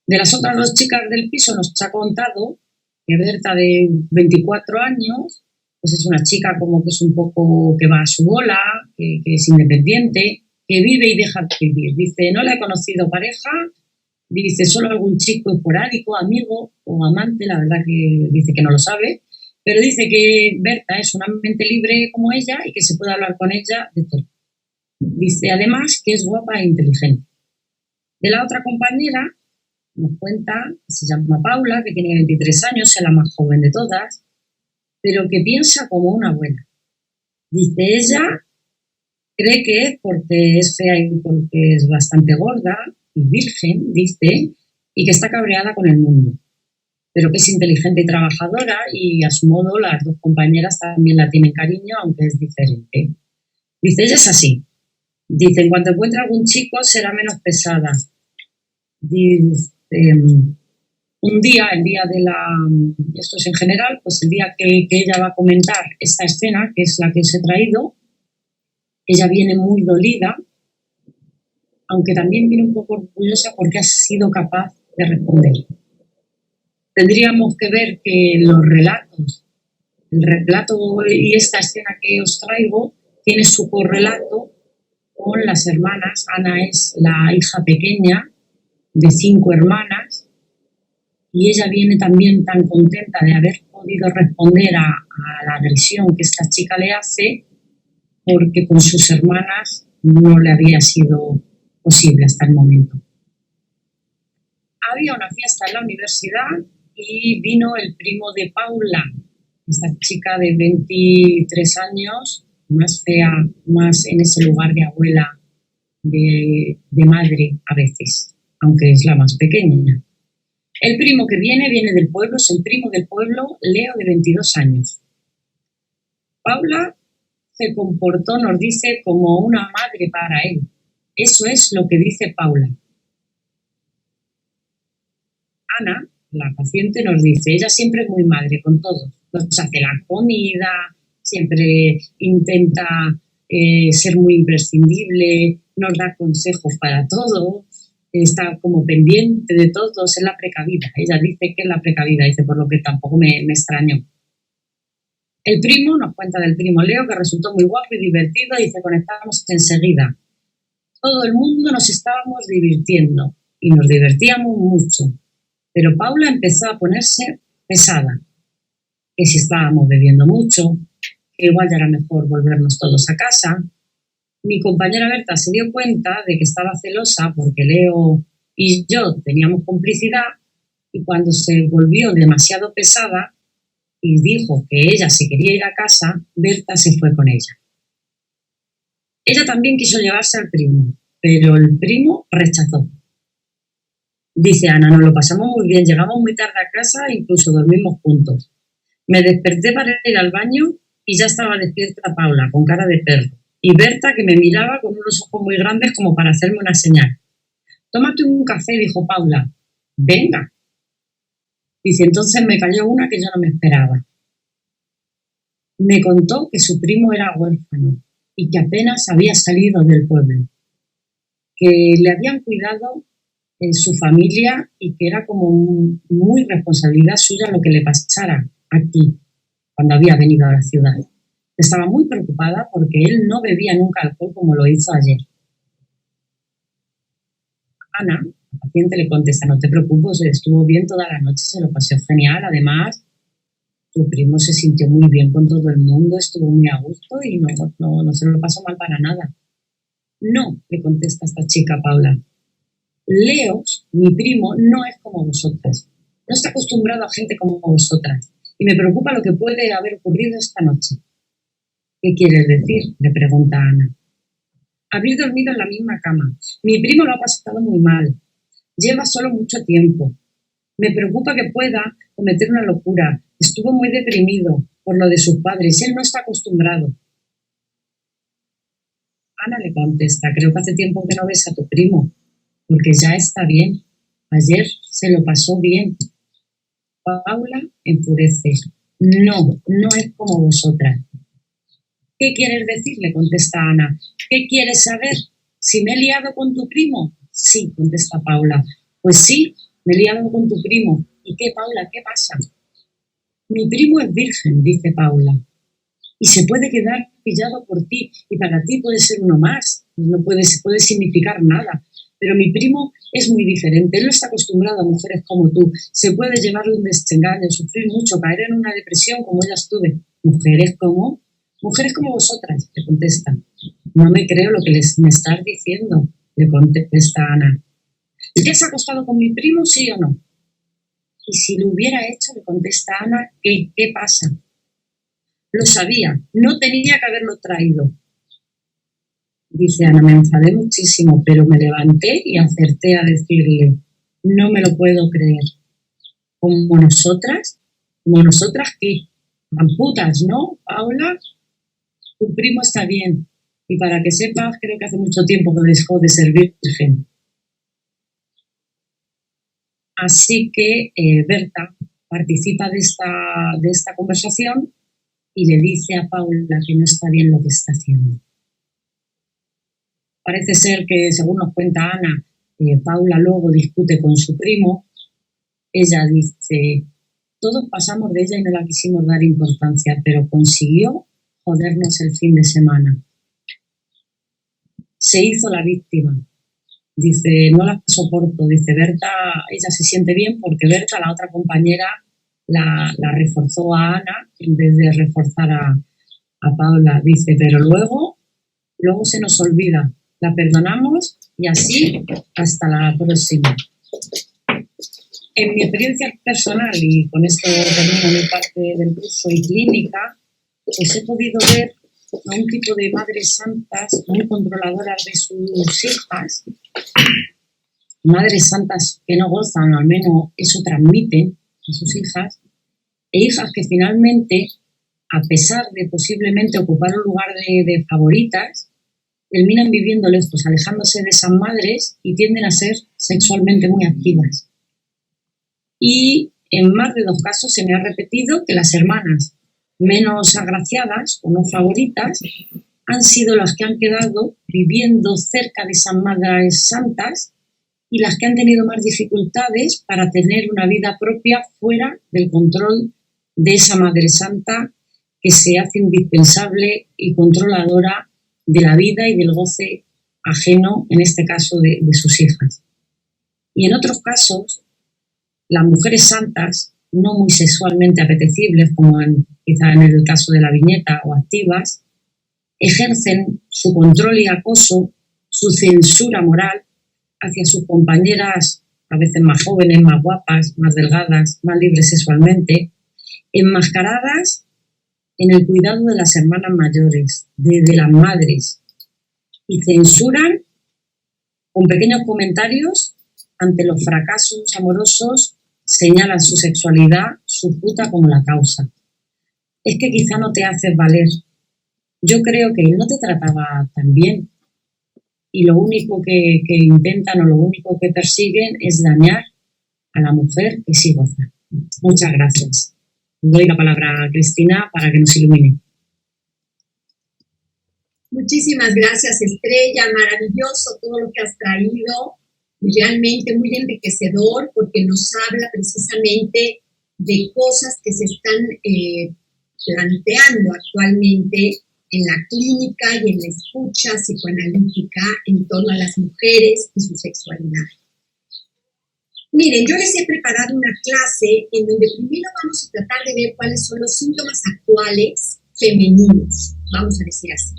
De las otras dos chicas del piso nos ha contado que Berta, de 24 años, pues es una chica como que es un poco que va a su bola, que es independiente, que vive y deja de vivir. Dice, no la he conocido pareja, dice, solo algún chico esporádico, amigo o amante, la verdad que dice que no lo sabe, pero dice que Berta es una mente libre como ella y que se puede hablar con ella de todo. Dice además que es guapa e inteligente. De la otra compañera nos cuenta que se llama Paula, que tiene 23 años, es la más joven de todas, pero que piensa como una abuela. Dice, ella cree que es porque es fea y porque es bastante gorda y virgen, dice, y que está cabreada con el mundo. pero que es inteligente y trabajadora y a su modo las dos compañeras también la tienen cariño, aunque es diferente. Dice, ella es así. Dice, en cuanto encuentre algún chico será menos pesada. Dice, un día, el día de la... Esto es en general, pues el día que ella va a comentar esta escena, que es la que os he traído, ella viene muy dolida, aunque también viene un poco orgullosa porque ha sido capaz de responder. Tendríamos que ver que los relatos, el relato y esta escena que os traigo, tiene su correlato con las hermanas. Ana es la hija pequeña de 5 hermanas y ella viene también tan contenta de haber podido responder a la agresión que esta chica le hace, porque con sus hermanas no le había sido posible hasta el momento. Había una fiesta en la universidad y vino el primo de Paula, esta chica de 23 años, más fea, más en ese lugar de abuela, de madre a veces, aunque es la más pequeña. El primo que viene del pueblo, es el primo del pueblo, Leo, de 22 años. Paula se comportó, nos dice, como una madre para él. Eso es lo que dice Paula. Ana, la paciente, nos dice, ella siempre es muy madre con todos. Nos hace la comida, siempre intenta ser muy imprescindible, nos da consejos para todo, está como pendiente de todos, es la precavida. Ella dice que es la precavida, dice, por lo que tampoco me extrañó. El primo, nos cuenta del primo Leo, que resultó muy guapo y divertido, dice, conectamos enseguida. Todo el mundo nos estábamos divirtiendo y nos divertíamos mucho. Pero Paula empezó a ponerse pesada, que si estábamos bebiendo mucho, que igual ya era mejor volvernos todos a casa. Mi compañera Berta se dio cuenta de que estaba celosa porque Leo y yo teníamos complicidad y cuando se volvió demasiado pesada y dijo que ella se quería ir a casa, Berta se fue con ella. Ella también quiso llevarse al primo, pero el primo rechazó. Dice Ana, nos lo pasamos muy bien, llegamos muy tarde a casa e incluso dormimos juntos. Me desperté para ir al baño y ya estaba despierta Paula, con cara de perro, y Berta, que me miraba con unos ojos muy grandes como para hacerme una señal. Tómate un café, dijo Paula. Venga. Dice, entonces me cayó una que yo no me esperaba. Me contó que su primo era huérfano y que apenas había salido del pueblo, que le habían cuidado en su familia y que era como muy responsabilidad suya lo que le pasara aquí cuando había venido a la ciudad. Estaba muy preocupada porque él no bebía nunca alcohol como lo hizo ayer. Ana, la paciente, le contesta, no te preocupes, estuvo bien toda la noche, se lo pasó genial, además tu primo se sintió muy bien con todo el mundo, estuvo muy a gusto y no se lo pasó mal para nada. No, le contesta esta chica Paula. Leo, mi primo, no es como vosotras. No está acostumbrado a gente como vosotras. Y me preocupa lo que puede haber ocurrido esta noche. ¿Qué quieres decir?, le pregunta Ana. Habéis dormido en la misma cama. Mi primo lo ha pasado muy mal. Lleva solo mucho tiempo. Me preocupa que pueda cometer una locura. Estuvo muy deprimido por lo de sus padres. Él no está acostumbrado. Ana le contesta, creo que hace tiempo que no ves a tu primo, porque ya está bien. Ayer se lo pasó bien. Paula enfurece. No es como vosotras. ¿Qué quieres decir?, le contesta Ana. ¿Qué quieres saber? ¿Si me he liado con tu primo? Sí, contesta Paula. Pues sí, me he liado con tu primo. ¿Y qué, Paula? ¿Qué pasa? Mi primo es virgen, dice Paula. Y se puede quedar pillado por ti. Y para ti puede ser uno más. No puede significar nada. Pero mi primo es muy diferente. Él no está acostumbrado a mujeres como tú. Se puede llevarle un desengaño, sufrir mucho, caer en una depresión como ya estuve. ¿Mujeres como? Mujeres como vosotras, le contesta. No me creo lo que me estás diciendo, le contesta Ana. ¿Ya se ha acostado con mi primo, sí o no? Y si lo hubiera hecho, le contesta Ana, ¿qué pasa? Lo sabía, no tenía que haberlo traído. Dice Ana, me enfadé muchísimo, pero me levanté y acerté a decirle, no me lo puedo creer. como nosotras ¿qué? Amputas, ¿no? Paula, tu primo está bien. Y para que sepas, creo que hace mucho tiempo que dejó de ser virgen. Así que Berta participa de esta conversación y le dice a Paula que no está bien lo que está haciendo. Parece ser que, según nos cuenta Ana, Paula luego discute con su primo. Ella dice, todos pasamos de ella y no la quisimos dar importancia, pero consiguió jodernos el fin de semana. Se hizo la víctima. Dice, no la soporto. Dice, Berta, ella se siente bien porque Berta, la otra compañera, la reforzó a Ana en vez de reforzar a Paula. Dice, pero luego se nos olvida. La perdonamos y así hasta la próxima. En mi experiencia personal, y con esto termino mi parte del curso y clínica, pues he podido ver a un tipo de madres santas muy controladoras de sus hijas, madres santas que no gozan, al menos eso transmiten a sus hijas, e hijas que finalmente, a pesar de posiblemente ocupar un lugar de favoritas, terminan viviendo lejos, alejándose de esas madres y tienden a ser sexualmente muy activas. Y en más de 2 casos se me ha repetido que las hermanas menos agraciadas o no favoritas han sido las que han quedado viviendo cerca de esas madres santas y las que han tenido más dificultades para tener una vida propia fuera del control de esa madre santa que se hace indispensable y controladora de la vida y del goce ajeno, en este caso de sus hijas. Y en otros casos, las mujeres santas, no muy sexualmente apetecibles, como quizá en el caso de la viñeta, o activas, ejercen su control y acoso, su censura moral hacia sus compañeras, a veces más jóvenes, más guapas, más delgadas, más libres sexualmente, enmascaradas en el cuidado de las hermanas mayores, de las madres, y censuran con pequeños comentarios ante los fracasos amorosos, señalan su sexualidad, su puta como la causa. Es que quizá no te haces valer. Yo creo que él no te trataba tan bien y lo único que intentan o lo único que persiguen es dañar a la mujer que sí goza. Muchas gracias. Doy la palabra a Cristina para que nos ilumine. Muchísimas gracias, Estrella. Maravilloso todo lo que has traído. Realmente muy enriquecedor porque nos habla precisamente de cosas que se están planteando actualmente en la clínica y en la escucha psicoanalítica en torno a las mujeres y su sexualidad. Miren, yo les he preparado una clase en donde primero vamos a tratar de ver cuáles son los síntomas actuales femeninos, vamos a decir así.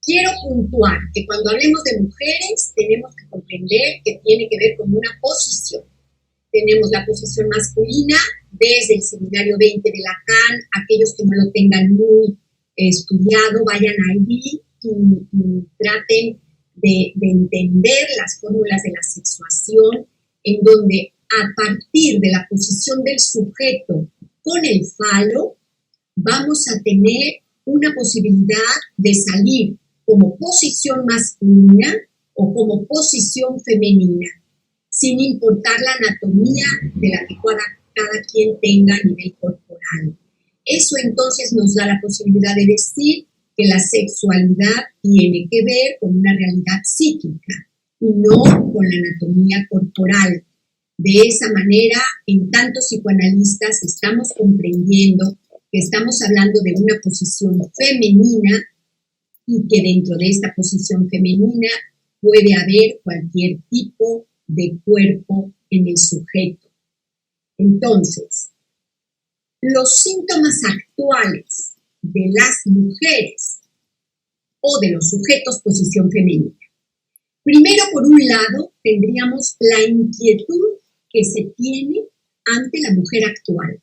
Quiero puntuar que cuando hablemos de mujeres tenemos que comprender que tiene que ver con una posición. Tenemos la posición masculina desde el seminario 20 de Lacan. Aquellos que no lo tengan muy estudiado, vayan allí y traten de entender las fórmulas de la sexuación, en donde a partir de la posición del sujeto con el falo vamos a tener una posibilidad de salir como posición masculina o como posición femenina, sin importar la anatomía de la que cada quien tenga a nivel corporal. Eso entonces nos da la posibilidad de decir que la sexualidad tiene que ver con una realidad psíquica y no con la anatomía corporal. De esa manera, en tanto psicoanalistas estamos comprendiendo que estamos hablando de una posición femenina y que dentro de esta posición femenina puede haber cualquier tipo de cuerpo en el sujeto. Entonces, los síntomas actuales de las mujeres o de los sujetos posición femenina. Primero, por un lado, tendríamos la inquietud que se tiene ante la mujer actual.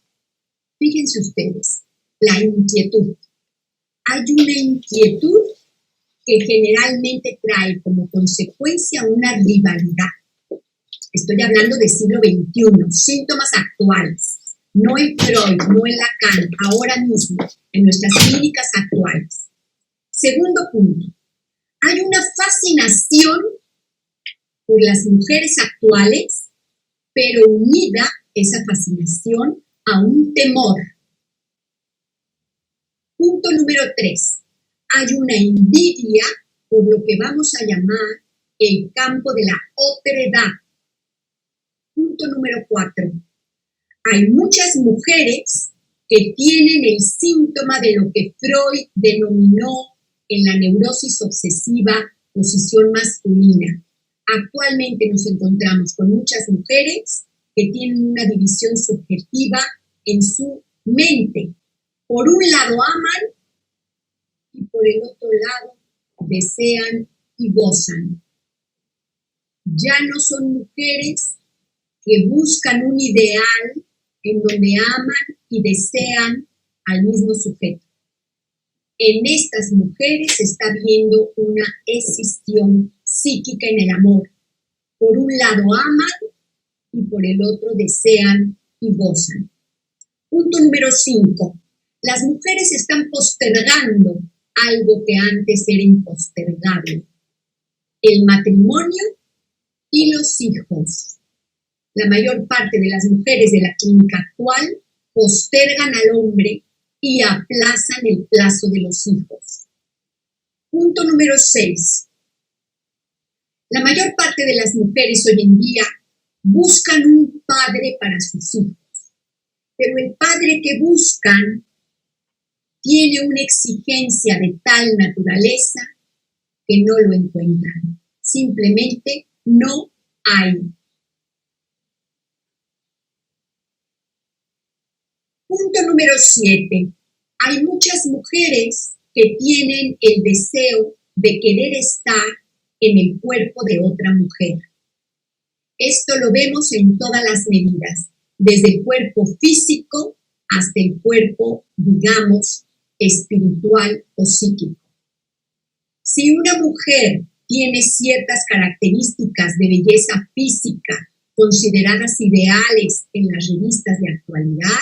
Fíjense ustedes, la inquietud. Hay una inquietud que generalmente trae como consecuencia una rivalidad. Estoy hablando del siglo XXI, síntomas actuales, no en Freud, no en Lacan, ahora mismo, en nuestras clínicas actuales. Segundo punto, hay una fascinación por las mujeres actuales, pero unida esa fascinación a un temor. Punto número 3, hay una envidia por lo que vamos a llamar el campo de la otredad. Punto número 4, hay muchas mujeres que tienen el síntoma de lo que Freud denominó en la neurosis obsesiva posición masculina. Actualmente nos encontramos con muchas mujeres que tienen una división subjetiva en su mente. Por un lado aman y por el otro lado desean y gozan. Ya no son mujeres que buscan un ideal en donde aman y desean al mismo sujeto. En estas mujeres se está viendo una escisión psíquica en el amor. Por un lado aman y por el otro desean y gozan. Punto número 5. Las mujeres están postergando algo que antes era impostergable. El matrimonio y los hijos. La mayor parte de las mujeres de la clínica actual postergan al hombre y aplazan el plazo de los hijos. Punto número 6. La mayor parte de las mujeres hoy en día buscan un padre para sus hijos, pero el padre que buscan tiene una exigencia de tal naturaleza que no lo encuentran. Simplemente no hay. Punto número 7. Hay muchas mujeres que tienen el deseo de querer estar en el cuerpo de otra mujer. Esto lo vemos en todas las medidas, desde el cuerpo físico hasta el cuerpo, digamos, espiritual o psíquico. Si una mujer tiene ciertas características de belleza física consideradas ideales en las revistas de actualidad,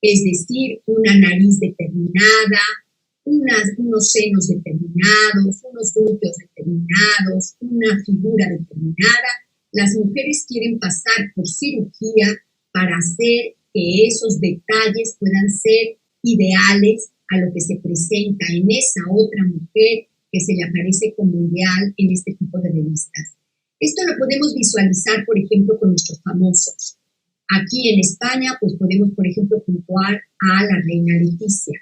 es decir, una nariz determinada, unos senos determinados, unos glúteos determinados, una figura determinada, las mujeres quieren pasar por cirugía para hacer que esos detalles puedan ser ideales a lo que se presenta en esa otra mujer que se le aparece como ideal en este tipo de revistas. Esto lo podemos visualizar, por ejemplo, con nuestros famosos. Aquí en España, pues podemos, por ejemplo, puntuar a la reina Leticia.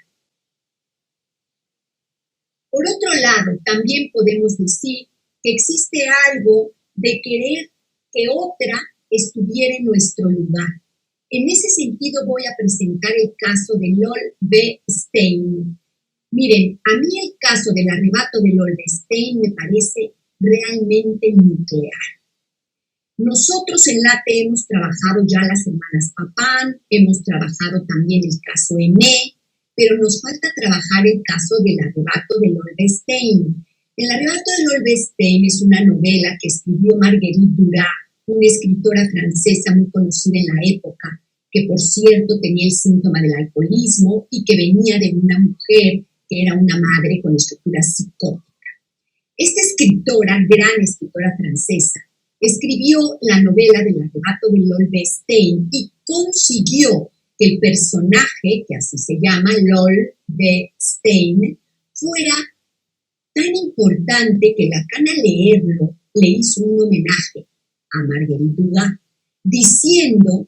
Por otro lado, también podemos decir que existe algo de querer que otra estuviera en nuestro lugar. En ese sentido voy a presentar el caso de Lol B. Stein. Miren, a mí el caso del arrebato de Lol B. Stein me parece realmente nuclear. Nosotros en LATE hemos trabajado ya las hermanas Papán, hemos trabajado también el caso Ené, pero nos falta trabajar el caso del arrebato de Lol B. Stein. El arrebato de Lol B. Stein es una novela que escribió Marguerite Duras, una escritora francesa muy conocida en la época, que por cierto tenía el síntoma del alcoholismo y que venía de una mujer que era una madre con estructura psicótica. Esta escritora, gran escritora francesa, escribió la novela del arrebato de Lol B. Stein y consiguió que el personaje, que así se llama, Lol B. Stein, fuera tan importante que Lacan al leerlo le hizo un homenaje a Marguerite Duras, diciendo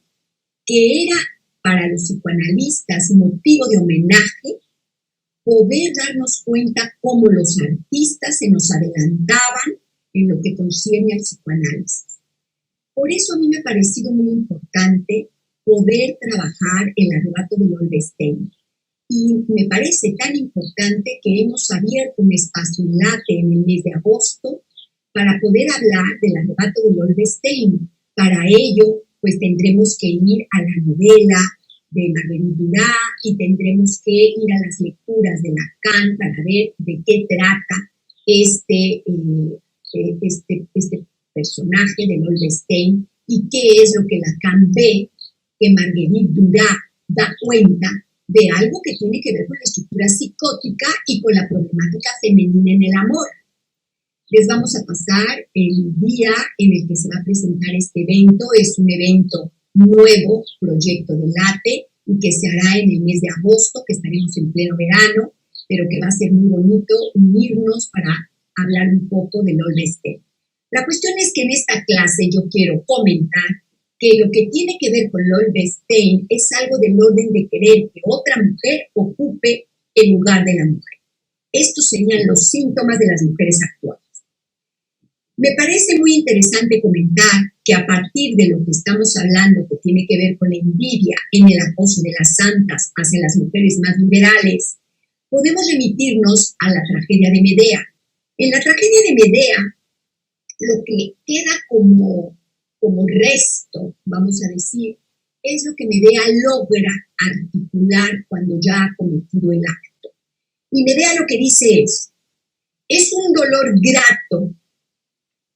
que era para los psicoanalistas motivo de homenaje poder darnos cuenta cómo los artistas se nos adelantaban en lo que concierne al psicoanálisis. Por eso a mí me ha parecido muy importante poder trabajar el arrebato de Lol B. Stein. Y me parece tan importante que hemos abierto un espacio en LATE en el mes de agosto para poder hablar del arrebato de Lol B. Stein. Para ello, pues tendremos que ir a la novela de Marguerite Duras y tendremos que ir a las lecturas de Lacan para ver de qué trata este personaje de Lol B. Stein y qué es lo que Lacan ve, que Marguerite Duras da cuenta de algo que tiene que ver con la estructura psicótica y con la problemática femenina en el amor. Les vamos a pasar el día en el que se va a presentar este evento. Es un evento nuevo, proyecto de LATE, y que se hará en el mes de agosto, que estaremos en pleno verano, pero que va a ser muy bonito unirnos para hablar un poco del Olvestel. La cuestión es que en esta clase yo quiero comentar que lo que tiene que ver con Olvestel es algo del orden de querer que otra mujer ocupe el lugar de la mujer. Estos serían los síntomas de las mujeres actuales. Me parece muy interesante comentar que a partir de lo que estamos hablando, que tiene que ver con la envidia en el acoso de las santas hacia las mujeres más liberales, podemos remitirnos a la tragedia de Medea. En la tragedia de Medea, lo que queda como resto, vamos a decir, es lo que Medea logra articular cuando ya ha cometido el acto. Y Medea lo que dice es un dolor grato,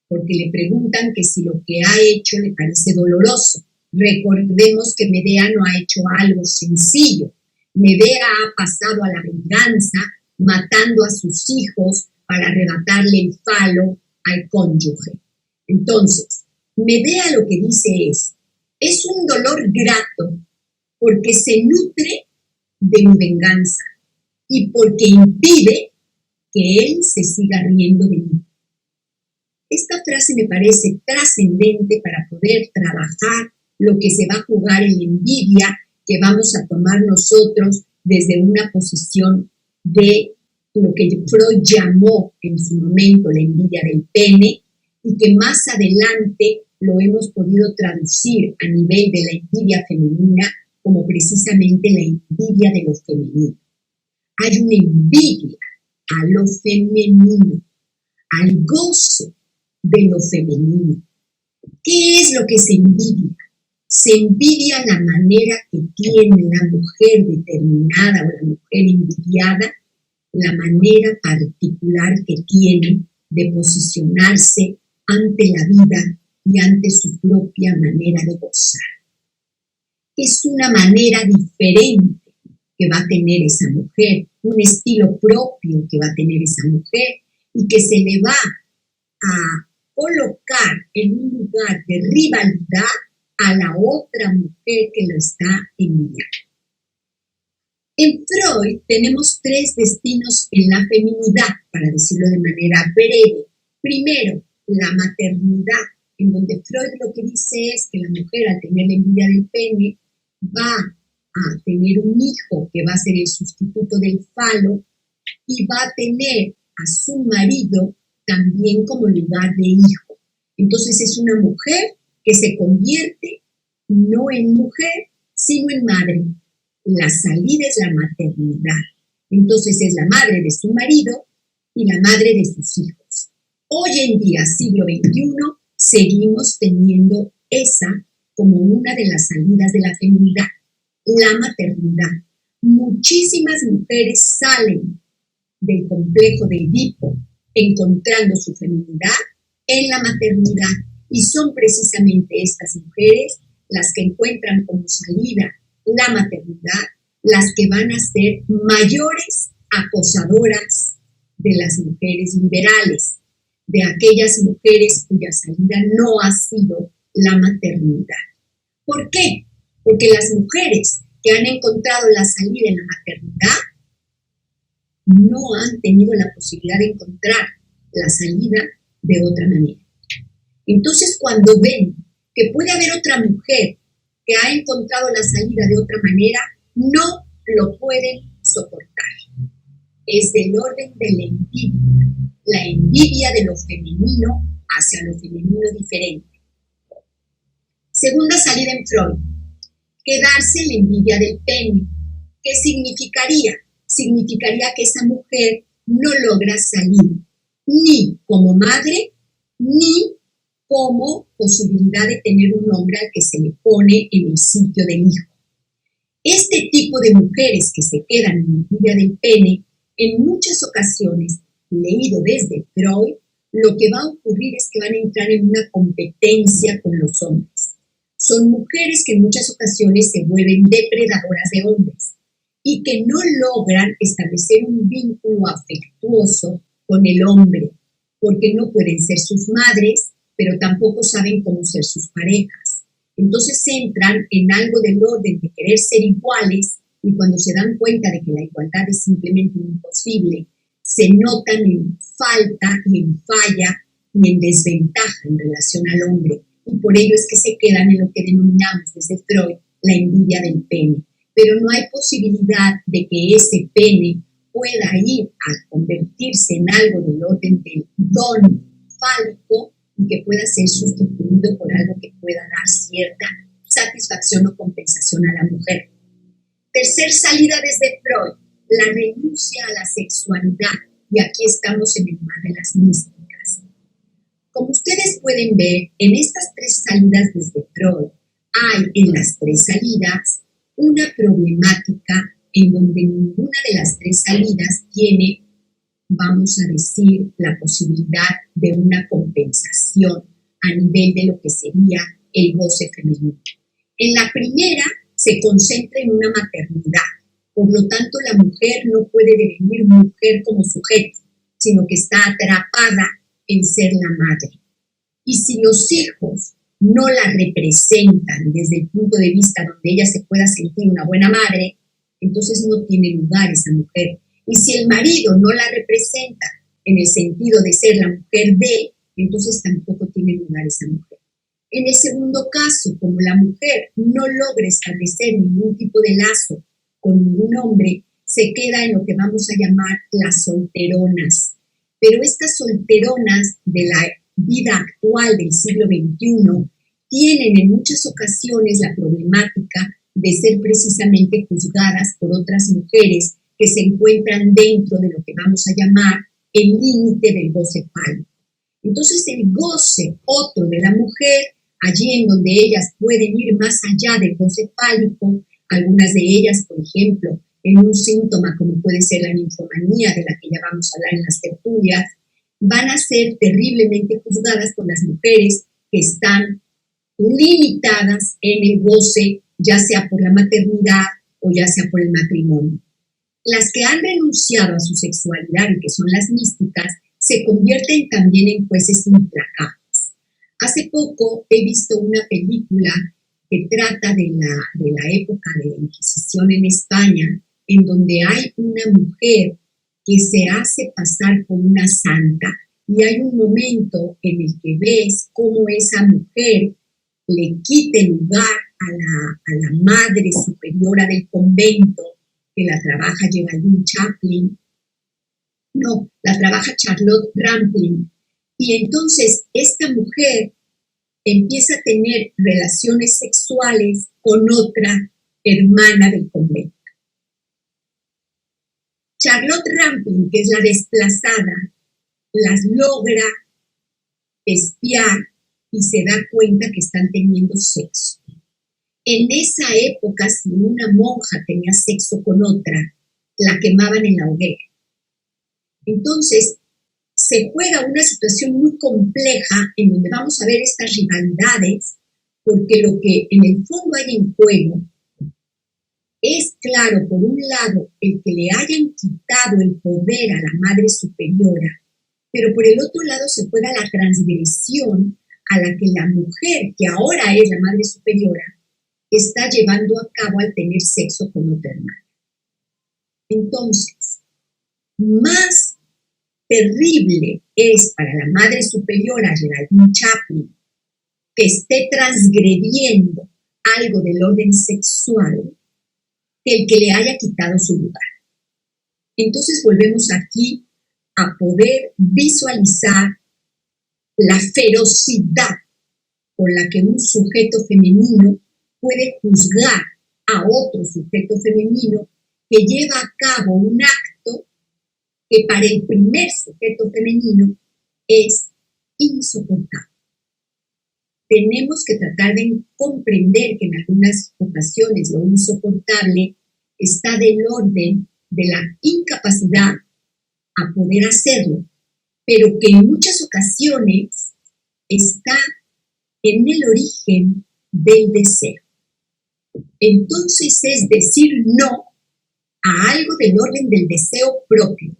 porque le preguntan que si lo que ha hecho le parece doloroso. Recordemos que Medea no ha hecho algo sencillo. Medea ha pasado a la venganza, matando a sus hijos para arrebatarle el falo al cónyuge. Entonces, Medea lo que dice es un dolor grato porque se nutre de mi venganza y porque impide que él se siga riendo de mí. Esta frase me parece trascendente para poder trabajar lo que se va a jugar en la envidia que vamos a tomar nosotros desde una posición de lo que Freud llamó en su momento la envidia del pene y que más adelante lo hemos podido traducir a nivel de la envidia femenina como precisamente la envidia de lo femenino. Hay una envidia a lo femenino, al goce de lo femenino. ¿Qué es lo que se envidia? Se envidia la manera que tiene la mujer determinada o la mujer envidiada, la manera particular que tiene de posicionarse ante la vida y ante su propia manera de gozar. Es una manera diferente que va a tener esa mujer, un estilo propio que va a tener esa mujer y que se le va a colocar en un lugar de rivalidad a la otra mujer que lo está envidiando. En Freud tenemos 3 destinos en la feminidad, para decirlo de manera breve. Primero, la maternidad, en donde Freud lo que dice es que la mujer, al tener la envidia del pene, va a tener un hijo que va a ser el sustituto del falo y va a tener a su marido también como lugar de hijo. Entonces es una mujer que se convierte no en mujer, sino en madre. La salida es la maternidad. Entonces es la madre de su marido y la madre de sus hijos. Hoy en día, siglo XXI, seguimos teniendo esa como una de las salidas de la feminidad, la maternidad. Muchísimas mujeres salen del complejo de Edipo encontrando su feminidad en la maternidad y son precisamente estas mujeres las que encuentran como salida la maternidad, las que van a ser mayores acosadoras de las mujeres liberales, de aquellas mujeres cuya salida no ha sido la maternidad. ¿Por qué? Porque las mujeres que han encontrado la salida en la maternidad no han tenido la posibilidad de encontrar la salida de otra manera. Entonces, cuando ven que puede haber otra mujer que ha encontrado la salida de otra manera, no lo pueden soportar. Es del orden de la envidia de lo femenino hacia lo femenino diferente. Segunda salida en Freud, quedarse en la envidia del pene. ¿Qué significaría? Significaría que esa mujer no logra salir ni como madre, ni como posibilidad de tener un hombre al que se le pone en el sitio del hijo. Este tipo de mujeres que se quedan en la envidia del pene, en muchas ocasiones, leído desde Freud, lo que va a ocurrir es que van a entrar en una competencia con los hombres. Son mujeres que en muchas ocasiones se vuelven depredadoras de hombres y que no logran establecer un vínculo afectuoso con el hombre, porque no pueden ser sus madres, pero tampoco saben cómo ser sus parejas. Entonces entran en algo del orden de querer ser iguales y cuando se dan cuenta de que la igualdad es simplemente imposible, se notan en falta y en falla y en desventaja en relación al hombre. Y por ello es que se quedan en lo que denominamos desde Freud la envidia del pene. Pero no hay posibilidad de que ese pene pueda ir a convertirse en algo del orden del don fálico y que pueda ser sustituido por algo que pueda dar cierta satisfacción o compensación a la mujer. Tercer salida desde Freud, la renuncia a la sexualidad. Y aquí estamos en el mar de las místicas. Como ustedes pueden ver, en estas tres salidas desde Freud, hay en las tres salidas una problemática en donde ninguna de las tres salidas tiene, vamos a decir, la posibilidad de una compensación a nivel de lo que sería el goce femenino. En la primera se concentra en una maternidad, por lo tanto la mujer no puede devenir mujer como sujeto, sino que está atrapada en ser la madre. Y si los hijos no la representan desde el punto de vista donde ella se pueda sentir una buena madre, entonces no tiene lugar esa mujer. Y si el marido no la representa en el sentido de ser la mujer de, entonces tampoco tiene lugar esa mujer. En el segundo caso, como la mujer no logra establecer ningún tipo de lazo con ningún hombre, se queda en lo que vamos a llamar las solteronas. Pero estas solteronas de la vida actual del siglo XXI tienen en muchas ocasiones la problemática de ser precisamente juzgadas por otras mujeres que se encuentran dentro de lo que vamos a llamar el límite del goce fálico. Entonces el goce otro de la mujer, allí en donde ellas pueden ir más allá del goce fálico, algunas de ellas, por ejemplo, en un síntoma como puede ser la ninfomanía, de la que ya vamos a hablar en las tertulias, van a ser terriblemente juzgadas por las mujeres que están limitadas en el goce, ya sea por la maternidad o ya sea por el matrimonio. Las que han renunciado a su sexualidad y que son las místicas, se convierten también en jueces implacables. Hace poco he visto una película que trata de la época de la Inquisición en España, en donde hay una mujer que se hace pasar por una santa y hay un momento en el que ves cómo esa mujer le quita el lugar a la madre superiora del convento, que la trabaja Geraldine Chaplin, no, la trabaja Charlotte Rampling, y entonces esta mujer empieza a tener relaciones sexuales con otra hermana del convento. Charlotte Rampling, que es la desplazada, las logra espiar y se da cuenta que están teniendo sexo. En esa época, si una monja tenía sexo con otra, la quemaban en la hoguera. Entonces, se juega una situación muy compleja en donde vamos a ver estas rivalidades, porque lo que en el fondo hay en juego es, claro, por un lado, el que le hayan quitado el poder a la madre superiora, pero por el otro lado se juega la transgresión a la que la mujer, que ahora es la madre superiora, está llevando a cabo al tener sexo con otra hermana. Entonces, más terrible es para la madre superiora, Geraldine Chaplin, que esté transgrediendo algo del orden sexual, que el que le haya quitado su lugar. Entonces volvemos aquí a poder visualizar la ferocidad con la que un sujeto femenino puede juzgar a otro sujeto femenino que lleva a cabo un acto que para el primer sujeto femenino es insoportable. Tenemos que tratar de comprender que en algunas ocasiones lo insoportable está del orden de la incapacidad a poder hacerlo, pero que en muchas ocasiones está en el origen del deseo. Entonces es decir no a algo del orden del deseo propio,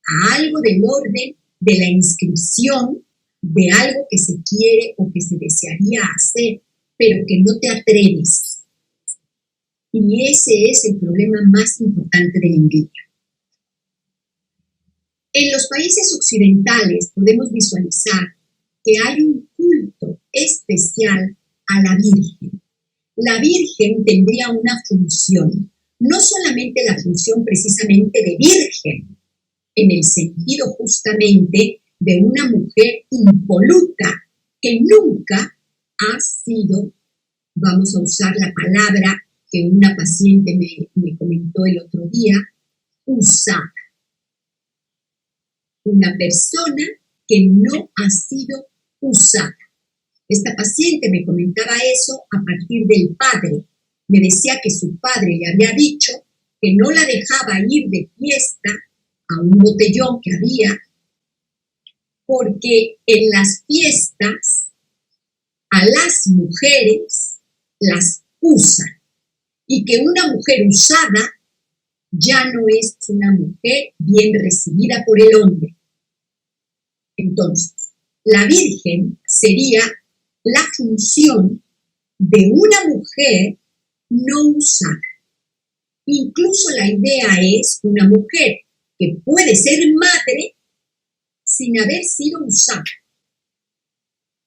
a algo del orden de la inscripción de algo que se quiere o que se desearía hacer, pero que no te atreves. Y ese es el problema más importante de la envidia. En los países occidentales podemos visualizar que hay un culto especial a la Virgen. La Virgen tendría una función, no solamente la función precisamente de virgen, en el sentido justamente de una mujer impoluta que nunca ha sido, vamos a usar la palabra que una paciente me comentó el otro día, usada. Una persona que no ha sido usada. Esta paciente me comentaba eso a partir del padre. Me decía que su padre le había dicho que no la dejaba ir de fiesta a un botellón que había, porque en las fiestas a las mujeres las usan y que una mujer usada ya no es una mujer bien recibida por el hombre. Entonces, la Virgen sería la función de una mujer no usada. Incluso la idea es una mujer que puede ser madre sin haber sido usada.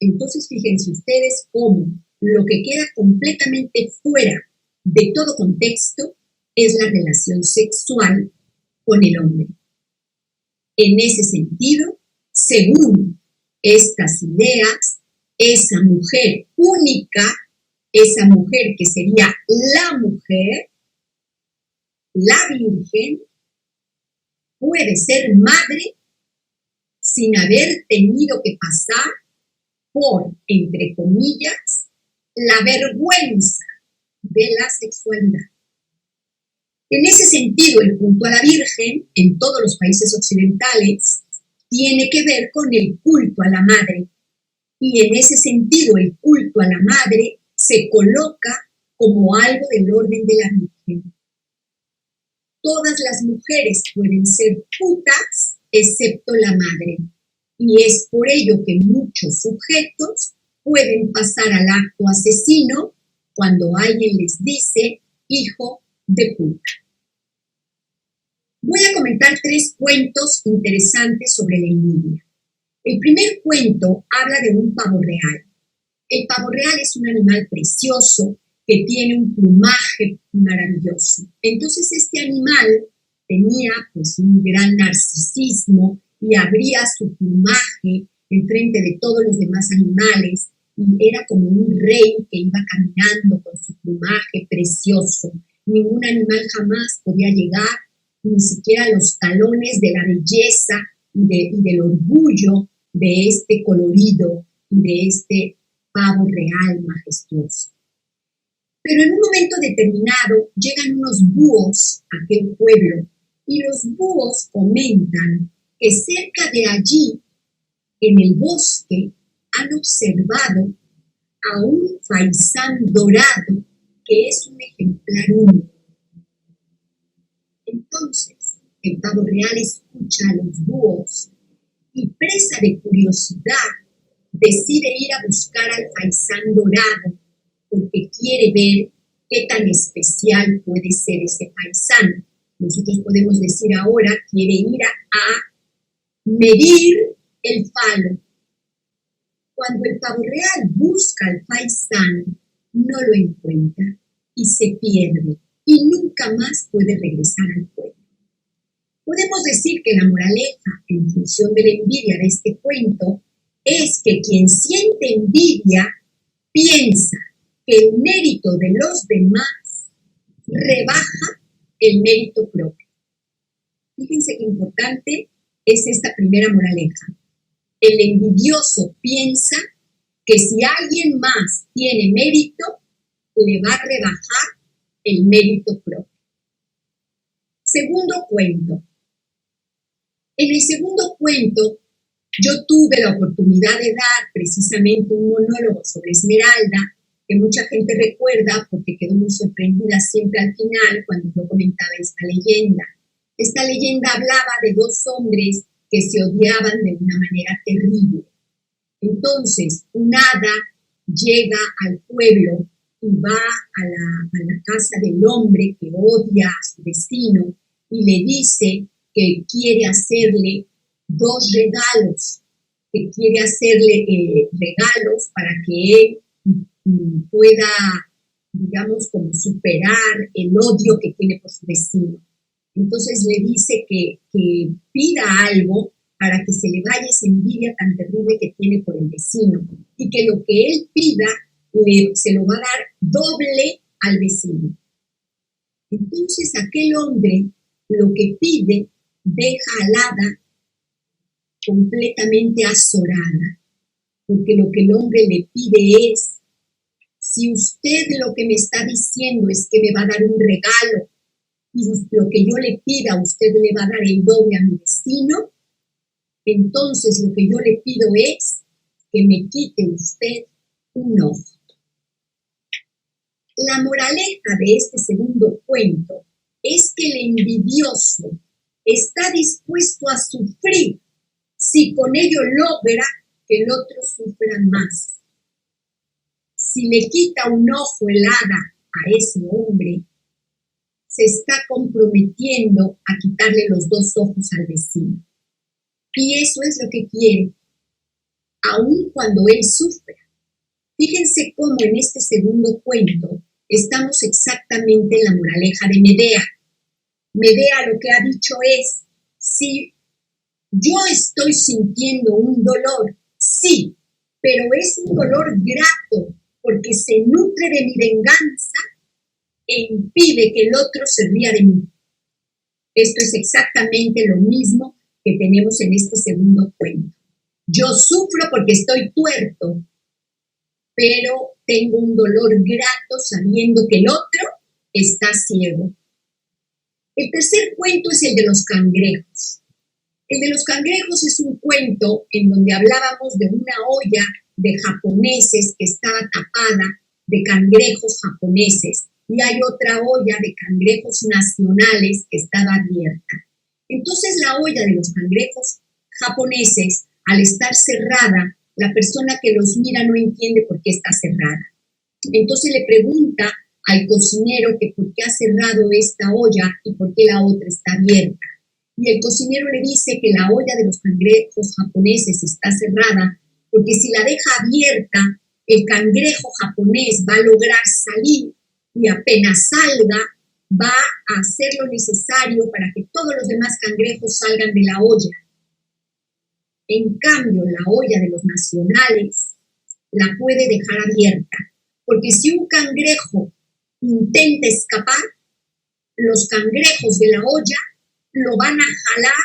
Entonces, fíjense ustedes cómo lo que queda completamente fuera de todo contexto es la relación sexual con el hombre. En ese sentido, según estas ideas, esa mujer única, esa mujer que sería la mujer, la Virgen, puede ser madre sin haber tenido que pasar por, entre comillas, la vergüenza de la sexualidad. En ese sentido, el culto a la Virgen en todos los países occidentales tiene que ver con el culto a la madre. Y en ese sentido, el culto a la madre se coloca como algo del orden de la Virgen. Todas las mujeres pueden ser putas, excepto la madre. Y es por ello que muchos sujetos pueden pasar al acto asesino cuando alguien les dice hijo de puta. Voy a comentar 3 cuentos interesantes sobre la envidia. El primer cuento habla de un pavo real. El pavo real es un animal precioso que tiene un plumaje maravilloso. Entonces este animal tenía pues un gran narcisismo y abría su plumaje en frente de todos los demás animales y era como un rey que iba caminando con su plumaje precioso. Ningún animal jamás podía llegar ni siquiera a los talones de la belleza y del orgullo de este colorido y de este pavo real majestuoso. Pero en un momento determinado llegan unos búhos a aquel pueblo y los búhos comentan que cerca de allí, en el bosque, han observado a un faisán dorado que es un ejemplar único. Entonces, el pavo real escucha a los búhos y, presa de curiosidad, decide ir a buscar al faisán dorado porque quiere ver qué tan especial puede ser ese faisán. Nosotros podemos decir ahora, quiere ir a medir el falo. Cuando el pavo real busca al faisán, no lo encuentra y se pierde y nunca más puede regresar al pueblo. Podemos decir que la moraleja, en función de la envidia de este cuento, es que quien siente envidia piensa que el mérito de los demás rebaja el mérito propio. Fíjense qué importante es esta primera moraleja. El envidioso piensa que si alguien más tiene mérito, le va a rebajar el mérito propio. Segundo cuento. En el segundo cuento Yo tuve la oportunidad de dar precisamente un monólogo sobre Esmeralda, que mucha gente recuerda porque quedó muy sorprendida siempre al final cuando yo comentaba esta leyenda. Esta leyenda hablaba de dos hombres que se odiaban de una manera terrible. Entonces, un hada llega al pueblo y va a la casa del hombre que odia a su vecino y le dice que quiere hacerle dos regalos, que quiere hacerle regalos para que él pueda, digamos, como superar el odio que tiene por su vecino. Entonces le dice que pida algo para que se le vaya esa envidia tan terrible que tiene por el vecino y que lo que él pida se lo va a dar doble al vecino. Entonces aquel hombre lo que pide deja al hada completamente azorada, porque lo que el hombre le pide es: si usted lo que me está diciendo es que me va a dar un regalo y lo que yo le pida usted le va a dar el doble a mi vecino, entonces lo que yo le pido es que me quite usted un ojo. La moraleja de este segundo cuento es que el envidioso está dispuesto a sufrir si con ello logra que el otro sufra más. Si le quita un ojo el hada a ese hombre, se está comprometiendo a quitarle los dos ojos al vecino. Y eso es lo que quiere, aun cuando él sufra. Fíjense cómo en este segundo cuento estamos exactamente en la moraleja de Medea. Medea lo que ha dicho es: si yo estoy sintiendo un dolor, sí, pero es un dolor grato porque se nutre de mi venganza e impide que el otro se ría de mí. Esto es exactamente lo mismo que tenemos en este segundo cuento. Yo sufro porque estoy tuerto, pero tengo un dolor grato sabiendo que el otro está ciego. El tercer cuento es el de los cangrejos. El de los cangrejos es un cuento en donde hablábamos de una olla de japoneses que estaba tapada de cangrejos japoneses y hay otra olla de cangrejos nacionales que estaba abierta. Entonces la olla de los cangrejos japoneses, al estar cerrada, la persona que los mira no entiende por qué está cerrada. Entonces le pregunta al cocinero que por qué ha cerrado esta olla y por qué la otra está abierta. Y el cocinero le dice que la olla de los cangrejos japoneses está cerrada porque si la deja abierta, el cangrejo japonés va a lograr salir y apenas salga, va a hacer lo necesario para que todos los demás cangrejos salgan de la olla. En cambio, la olla de los nacionales la puede dejar abierta, porque si un cangrejo intenta escapar, los cangrejos de la olla lo van a jalar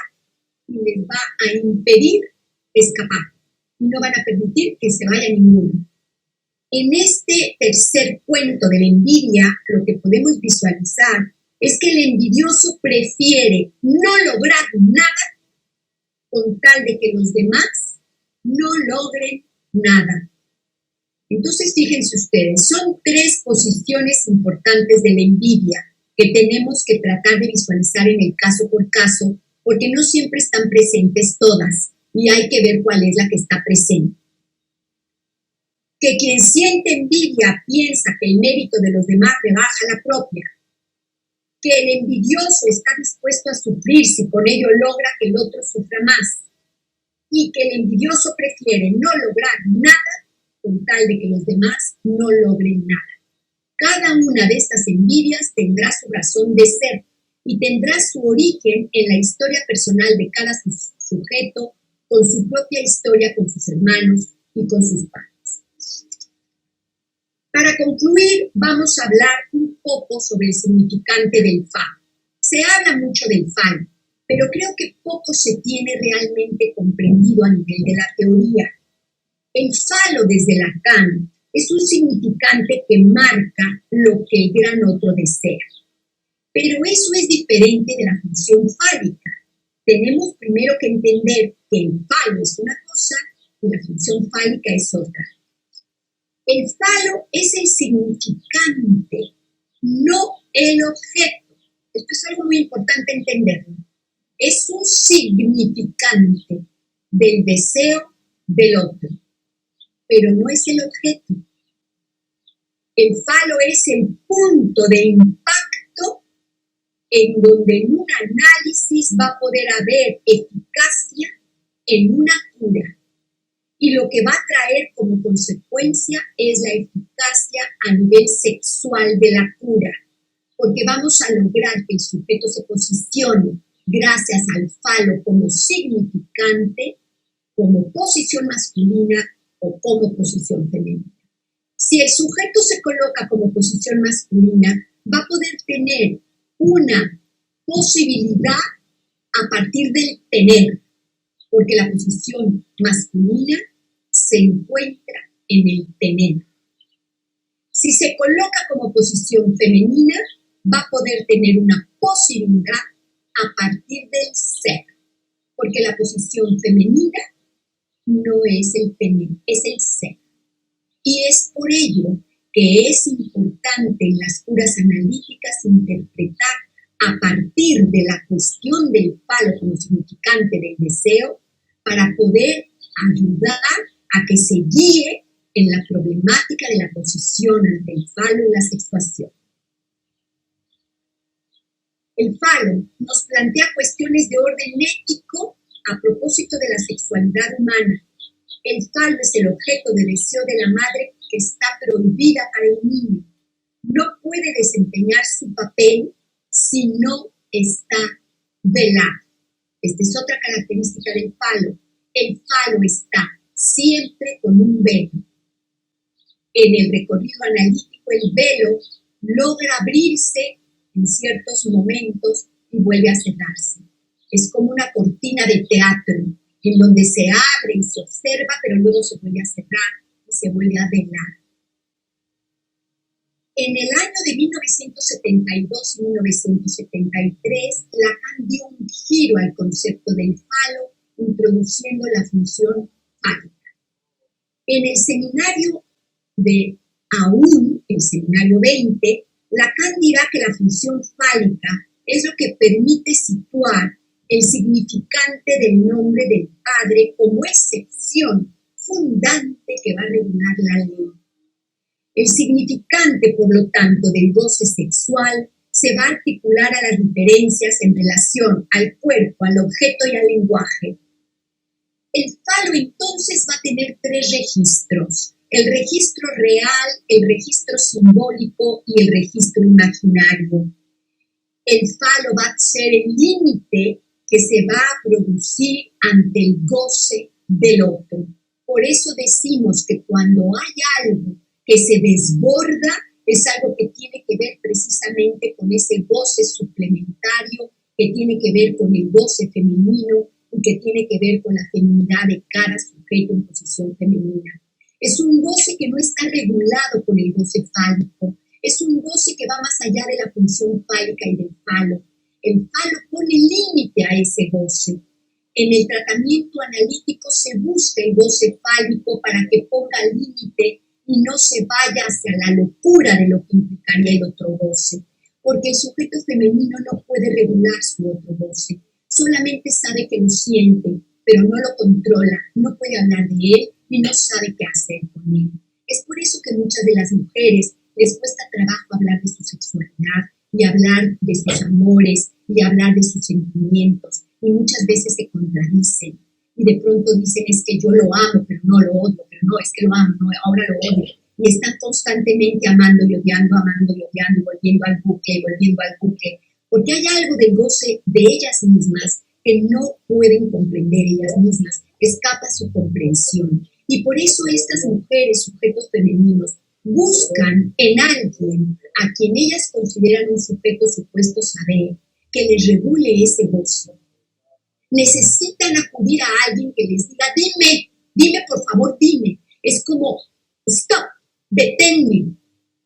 y les va a impedir escapar y no van a permitir que se vaya ninguno. En este tercer cuento de la envidia, lo que podemos visualizar es que el envidioso prefiere no lograr nada con tal de que los demás no logren nada. Entonces, fíjense ustedes, son tres posiciones importantes de la envidia que tenemos que tratar de visualizar en el caso por caso, porque no siempre están presentes todas y hay que ver cuál es la que está presente. Que quien siente envidia piensa que el mérito de los demás rebaja la propia. Que el envidioso está dispuesto a sufrir si con ello logra que el otro sufra más. Y que el envidioso prefiere no lograr nada con tal de que los demás no logren nada. Cada una de estas envidias tendrá su razón de ser y tendrá su origen en la historia personal de cada sujeto, con su propia historia, con sus hermanos y con sus padres. Para concluir, vamos a hablar un poco sobre el significante del falo. Se habla mucho del falo, pero creo que poco se tiene realmente comprendido a nivel de la teoría. El falo desde Lacan es un significante que marca lo que el gran otro desea. Pero eso es diferente de la función fálica. tenemos primero que entender que el falo es una cosa y la función fálica es otra. El falo es el significante, no el objeto. Esto es algo muy importante entenderlo. Es un significante del deseo del otro, pero no es el objeto. El falo es el punto de impacto en donde en un análisis va a poder haber eficacia en una cura. Y lo que va a traer como consecuencia es la eficacia a nivel sexual de la cura, porque vamos a lograr que el sujeto se posicione gracias al falo como significante, como posición masculina o como posición femenina. Si el sujeto se coloca como posición masculina, va a poder tener una posibilidad a partir del tener, porque la posición masculina se encuentra en el tener. Si se coloca como posición femenina, va a poder tener una posibilidad a partir del ser, porque la posición femenina no es el tener, es el ser. Y es por ello que es importante en las curas analíticas interpretar a partir de la cuestión del falo como significante del deseo para poder ayudar a que se guíe en la problemática de la posición ante el falo y la sexuación. El falo nos plantea cuestiones de orden ético a propósito de la sexualidad humana. El falo es el objeto de deseo de la madre que está prohibida para el niño. No puede desempeñar su papel si no está velado. Esta es otra característica del falo. El falo está siempre con un velo. En el recorrido analítico, el velo logra abrirse en ciertos momentos y vuelve a cerrarse. Es como una cortina de teatro, en donde se abre y se observa, pero luego se vuelve a cerrar y se vuelve a velar. En el año de 1972 y 1973, Lacan dio un giro al concepto del falo, introduciendo la función fálica. En el seminario de aún, el seminario 20, Lacan dirá que la función fálica es lo que permite situar el significante del nombre del padre como excepción fundante que va a regular la ley. El significante, por lo tanto, del goce sexual se va a articular a las diferencias en relación al cuerpo, al objeto y al lenguaje. El falo entonces va a tener tres registros: el registro real, el registro simbólico y el registro imaginario. El falo va a ser el límite que se va a producir ante el goce del otro. Por eso decimos que cuando hay algo que se desborda, es algo que tiene que ver precisamente con ese goce suplementario, que tiene que ver con el goce femenino y que tiene que ver con la feminidad de cada sujeto en posición femenina. Es un goce que no está regulado con el goce fálico, es un goce que va más allá de la función fálica y del falo. El falo pone límite a ese goce. En el tratamiento analítico se busca el goce fálico para que ponga límite y no se vaya hacia la locura de lo que implicaría el otro goce, porque el sujeto femenino no puede regular su otro goce, solamente sabe que lo siente, pero no lo controla, no puede hablar de él y no sabe qué hacer con él. Es por eso que muchas de las mujeres les cuesta trabajo hablar de su sexualidad y hablar de sus amores y hablar de sus sentimientos, y muchas veces se contradicen. Y de pronto dicen, es que yo lo amo, pero no lo odio, pero no, es que lo amo, no, ahora lo odio. Y están constantemente amando y odiando, y volviendo al bucle, porque hay algo del goce de ellas mismas que no pueden comprender ellas mismas, escapa su comprensión. Y por eso estas mujeres, sujetos femeninos, buscan en alguien a quien ellas consideran un sujeto supuesto saber, que les regule ese goce. Necesitan acudir a alguien que les diga, dime por favor, dime. Es como, stop, deténme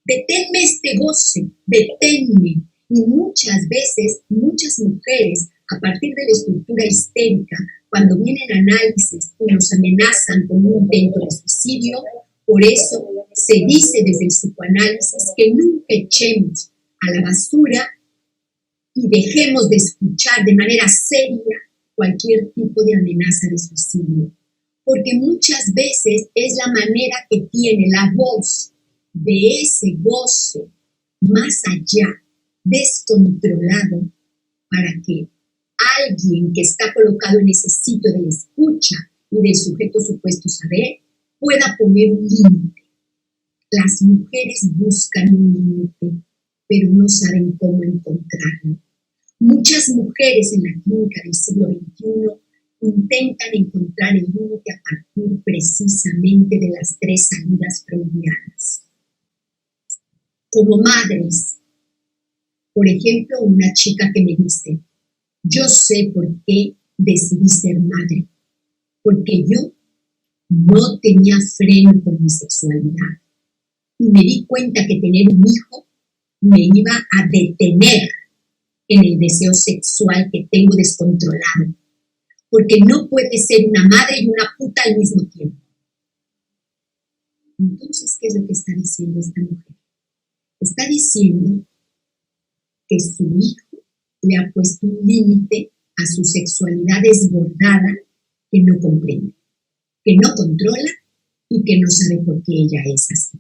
este goce, deténme. Y muchas veces, muchas mujeres, a partir de la estructura histérica, cuando vienen análisis y nos amenazan con un intento de suicidio. Por eso se dice desde el psicoanálisis que nunca echemos a la basura y dejemos de escuchar de manera seria cualquier tipo de amenaza de suicidio, porque muchas veces es la manera que tiene la voz de ese goce más allá, descontrolado, para que alguien que está colocado en ese sitio de la escucha y del sujeto supuesto saber pueda poner un límite. Las mujeres buscan un límite, pero no saben cómo encontrarlo. Muchas mujeres en la clínica del siglo XXI intentan encontrar el límite a partir precisamente de las 3 salidas freudianas. Como madres, por ejemplo, una chica que me dice: yo sé por qué decidí ser madre, porque yo no tenía freno con mi sexualidad y me di cuenta que tener un hijo me iba a detener en el deseo sexual que tengo descontrolado, porque no puede ser una madre y una puta al mismo tiempo. Entonces, ¿qué es lo que está diciendo esta mujer? Está diciendo que su hijo le ha puesto un límite a su sexualidad desbordada que no comprende, que no controla y que no sabe por qué ella es así.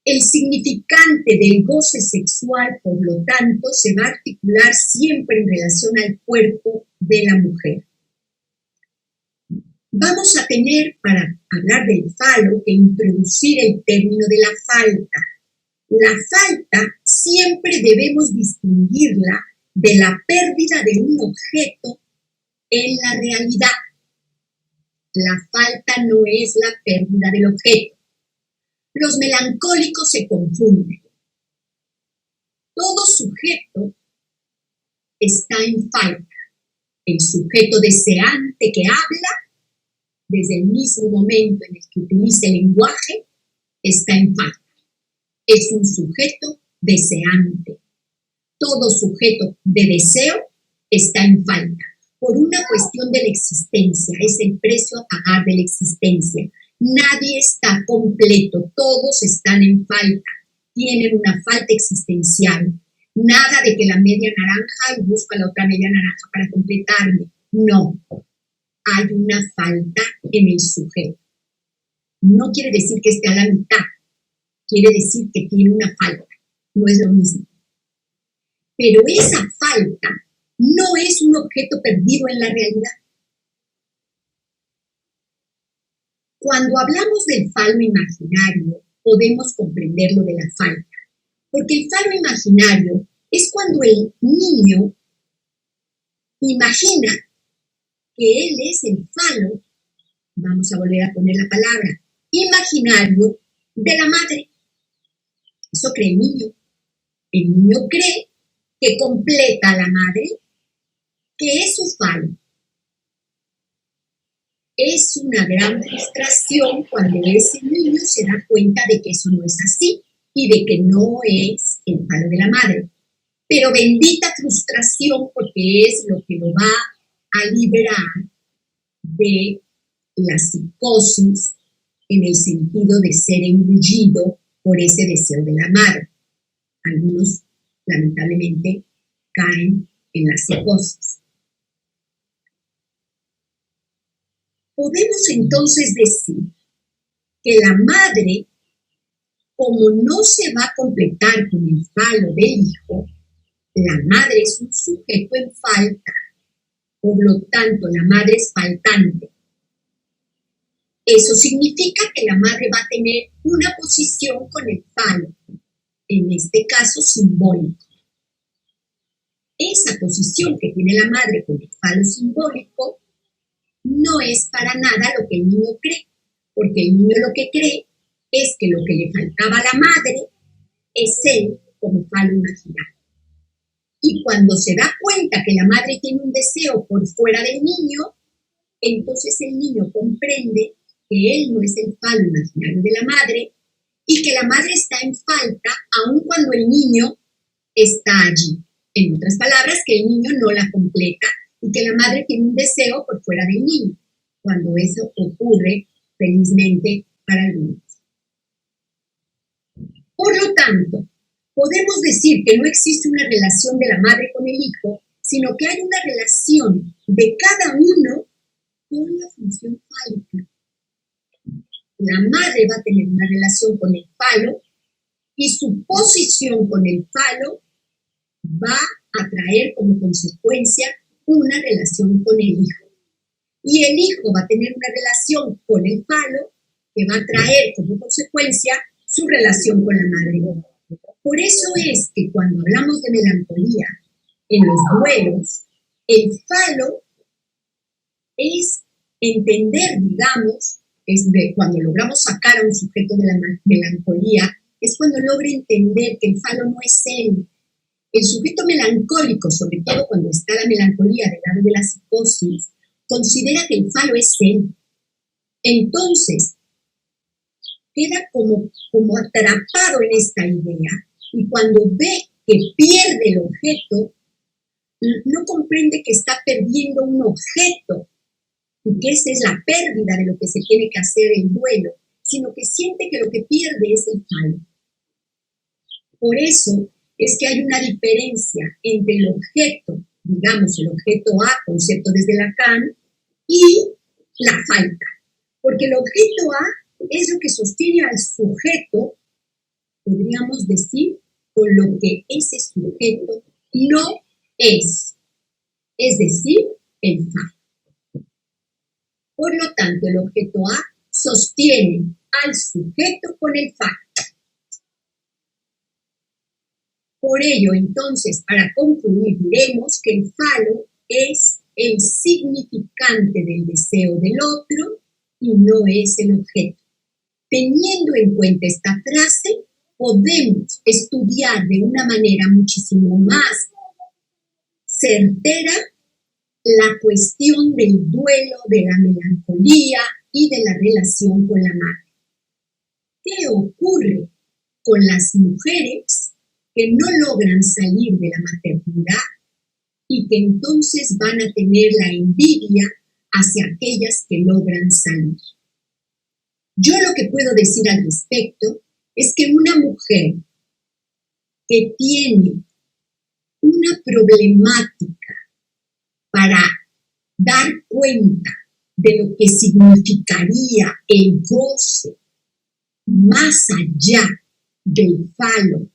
El significante del goce sexual, por lo tanto, se va a articular siempre en relación al cuerpo de la mujer. Vamos a tener, para hablar del falo, que introducir el término de la falta. La falta siempre debemos distinguirla de la pérdida de un objeto en la realidad. La falta no es la pérdida del objeto. Los melancólicos se confunden. Todo sujeto está en falta. El sujeto deseante que habla, desde el mismo momento en el que utiliza el lenguaje, está en falta. Es un sujeto deseante. Todo sujeto de deseo está en falta. Por una cuestión de la existencia, es el precio a pagar de la existencia. Nadie está completo, todos están en falta, tienen una falta existencial. Nada de que la media naranja y busco la otra media naranja para completarme. No, hay una falta en el sujeto. No quiere decir que esté a la mitad, quiere decir que tiene una falta, no es lo mismo. Pero esa falta no es un objeto perdido en la realidad. Cuando hablamos del falo imaginario, podemos comprender lo de la falta, porque el falo imaginario es cuando el niño imagina que él es el falo, vamos a volver a poner la palabra, imaginario de la madre. Eso cree el niño. El niño cree que completa a la madre, que es su falo. Es una gran frustración cuando ese niño se da cuenta de que eso no es así y de que no es el falo de la madre. Pero bendita frustración, porque es lo que lo va a liberar de la psicosis en el sentido de ser engullido por ese deseo de la madre. Algunos, lamentablemente, caen en la psicosis. Podemos entonces decir que la madre, como no se va a completar con el falo del hijo, la madre es un sujeto en falta, por lo tanto la madre es faltante. Eso significa que la madre va a tener una posición con el falo, en este caso simbólico. Esa posición que tiene la madre con el falo simbólico no es para nada lo que el niño cree, porque el niño lo que cree es que lo que le faltaba a la madre es él como falo imaginario. Y cuando se da cuenta que la madre tiene un deseo por fuera del niño, entonces el niño comprende que él no es el falo imaginario de la madre y que la madre está en falta aun cuando el niño está allí. En otras palabras, que el niño no la completa y que la madre tiene un deseo por fuera del niño, cuando eso ocurre felizmente para algunos. Por lo tanto, podemos decir que no existe una relación de la madre con el hijo, sino que hay una relación de cada uno con la función fálica. La madre va a tener una relación con el falo y su posición con el falo va a traer como consecuencia una relación con el hijo. Y el hijo va a tener una relación con el falo que va a traer como consecuencia su relación con la madre. Por eso es que cuando hablamos de melancolía en los duelos, el falo es entender, digamos, cuando logramos sacar a un sujeto de la melancolía, es cuando logra entender que el falo no es él. El sujeto melancólico, sobre todo cuando está la melancolía del lado de la psicosis, considera que el falo es él. Entonces, queda como atrapado en esta idea y cuando ve que pierde el objeto, no comprende que está perdiendo un objeto y que esa es la pérdida de lo que se tiene que hacer en duelo, sino que siente que lo que pierde es el falo. Por eso es que hay una diferencia entre el objeto, digamos el objeto A, concepto desde Lacan, y la falta. Porque el objeto A es lo que sostiene al sujeto, podríamos decir, con lo que ese sujeto no es decir, el falo. Por lo tanto, el objeto A sostiene al sujeto con el falo. Por ello, entonces, para concluir, diremos que el falo es el significante del deseo del otro y no es el objeto. Teniendo en cuenta esta frase, podemos estudiar de una manera muchísimo más certera la cuestión del duelo, de la melancolía y de la relación con la madre. ¿Qué ocurre con las mujeres que no logran salir de la maternidad y que entonces van a tener la envidia hacia aquellas que logran salir? Yo lo que puedo decir al respecto es que una mujer que tiene una problemática para dar cuenta de lo que significaría el goce más allá del falo,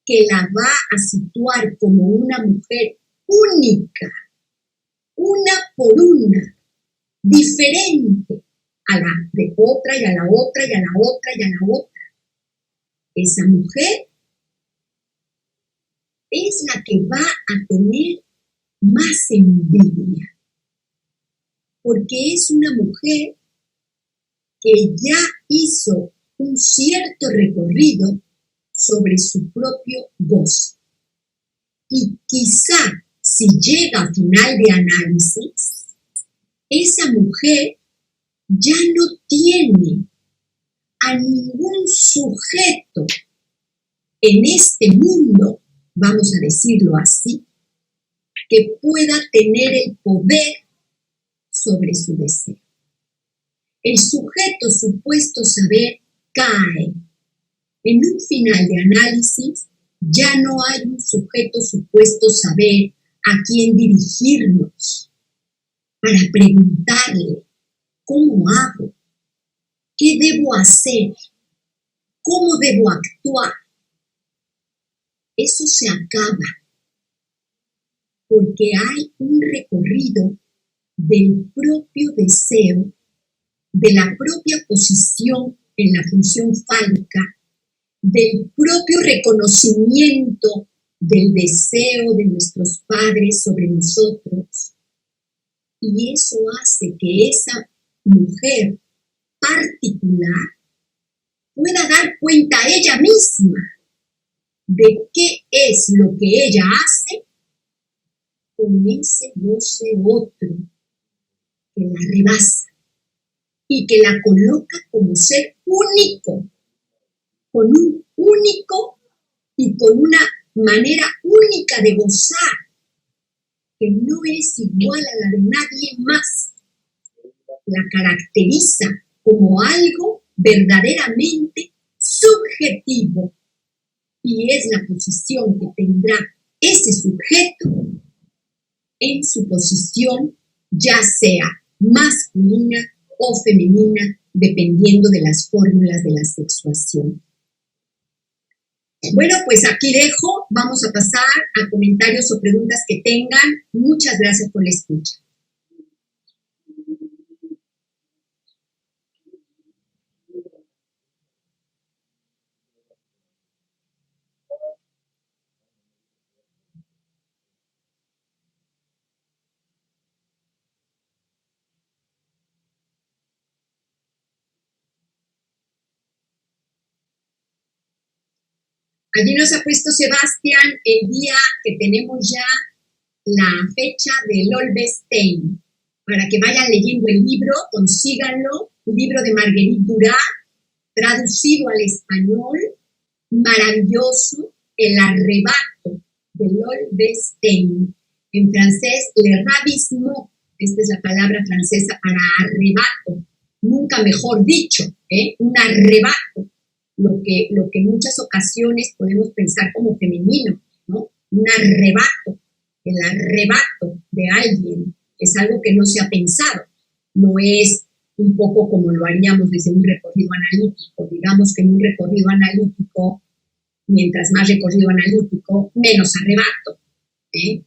que la va a situar como una mujer única, una por una, diferente a la de otra y a la otra y a la otra y a la otra. Esa mujer es la que va a tener más envidia, porque es una mujer que ya hizo un cierto recorrido sobre su propio goce. Y quizá, si llega a final de análisis, esa mujer ya no tiene a ningún sujeto en este mundo, vamos a decirlo así, que pueda tener el poder sobre su deseo. El sujeto supuesto saber cae. En un final de análisis, ya no hay un sujeto supuesto saber a quién dirigirnos para preguntarle cómo hago, qué debo hacer, cómo debo actuar. Eso se acaba porque hay un recorrido del propio deseo, de la propia posición en la función fálica, del propio reconocimiento del deseo de nuestros padres sobre nosotros. Y eso hace que esa mujer particular pueda dar cuenta a ella misma de qué es lo que ella hace con ese goce otro que la rebasa y que la coloca como ser único, con un único y con una manera única de gozar, que no es igual a la de nadie más. La caracteriza como algo verdaderamente subjetivo y es la posición que tendrá ese sujeto en su posición, ya sea masculina o femenina, dependiendo de las fórmulas de la sexuación. Bueno, pues aquí dejo, vamos a pasar a comentarios o preguntas que tengan. Muchas gracias por la escucha. Allí nos ha puesto Sebastián el día que tenemos ya la fecha del Olvestein, para que vayan leyendo el libro, consíganlo, un libro de Marguerite Duras, traducido al español, maravilloso, El arrebato del Olvestein. En francés, le ravissement, esta es la palabra francesa para arrebato, nunca mejor dicho, un arrebato. Lo que en muchas ocasiones podemos pensar como femenino, ¿no? Un arrebato, el arrebato de alguien, es algo que no se ha pensado, no es un poco como lo haríamos desde un recorrido analítico. Digamos que en un recorrido analítico, mientras más recorrido analítico, menos arrebato, ¿eh?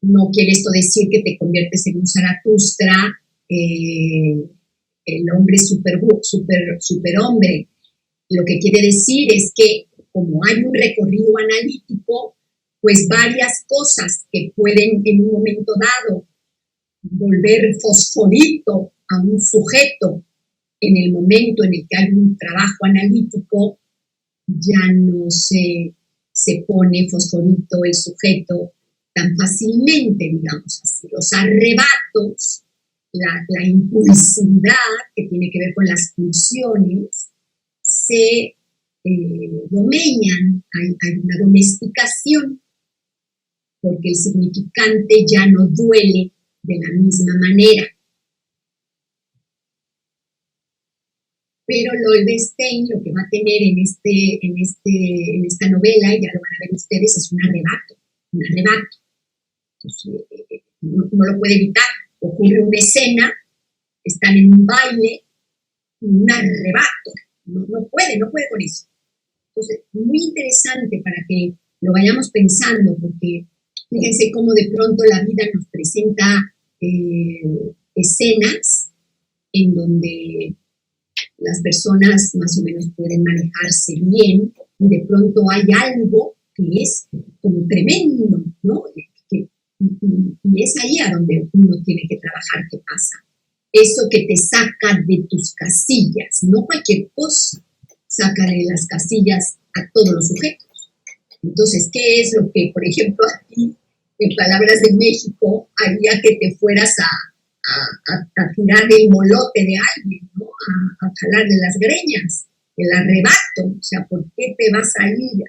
No quiere esto decir que te conviertes en un Zaratustra, el hombre superhombre. Lo que quiere decir es que como hay un recorrido analítico, pues varias cosas que pueden en un momento dado volver fosforito a un sujeto en el momento en el que hay un trabajo analítico, ya no se pone fosforito el sujeto tan fácilmente, digamos así. Los arrebatos, la impulsividad que tiene que ver con las pulsiones, se domeñan, hay una domesticación, porque el significante ya no duele de la misma manera. Pero Olvestein lo que va a tener en esta novela, y ya lo van a ver ustedes, es un arrebato. Entonces, no lo puede evitar. Ocurre una escena, están en un baile, un arrebato. No puede con eso. Entonces, muy interesante para que lo vayamos pensando, porque fíjense cómo de pronto la vida nos presenta escenas en donde las personas más o menos pueden manejarse bien y de pronto hay algo que es como tremendo, ¿no? Y es ahí a donde uno tiene que trabajar. ¿Qué pasa? Eso que te saca de tus casillas, no cualquier cosa, saca de las casillas a todos los sujetos. Entonces, ¿qué es lo que, por ejemplo, aquí, en Palabras de México, haría que te fueras a tirar del molote de alguien, ¿no? A jalarle las greñas, el arrebato? O sea, ¿por qué te vas a ir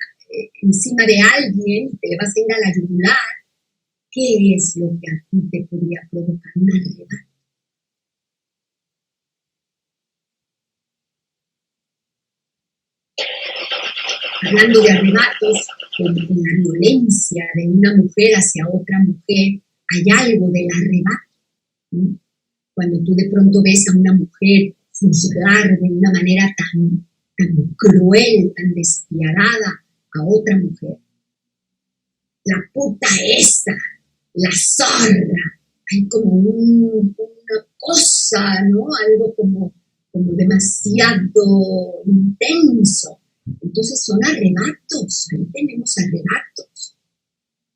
encima de alguien y te vas a ir a la yugular? ¿Qué es lo que a ti te podría provocar un arrebato? Hablando de arrebatos, en la violencia de una mujer hacia otra mujer, hay algo del arrebato, ¿no? Cuando tú de pronto ves a una mujer juzgar de una manera tan cruel, tan despiadada a otra mujer, la puta esa, la zorra, hay como una cosa, ¿no? Algo como demasiado intenso. Entonces son arrebatos, ahí tenemos arrebatos.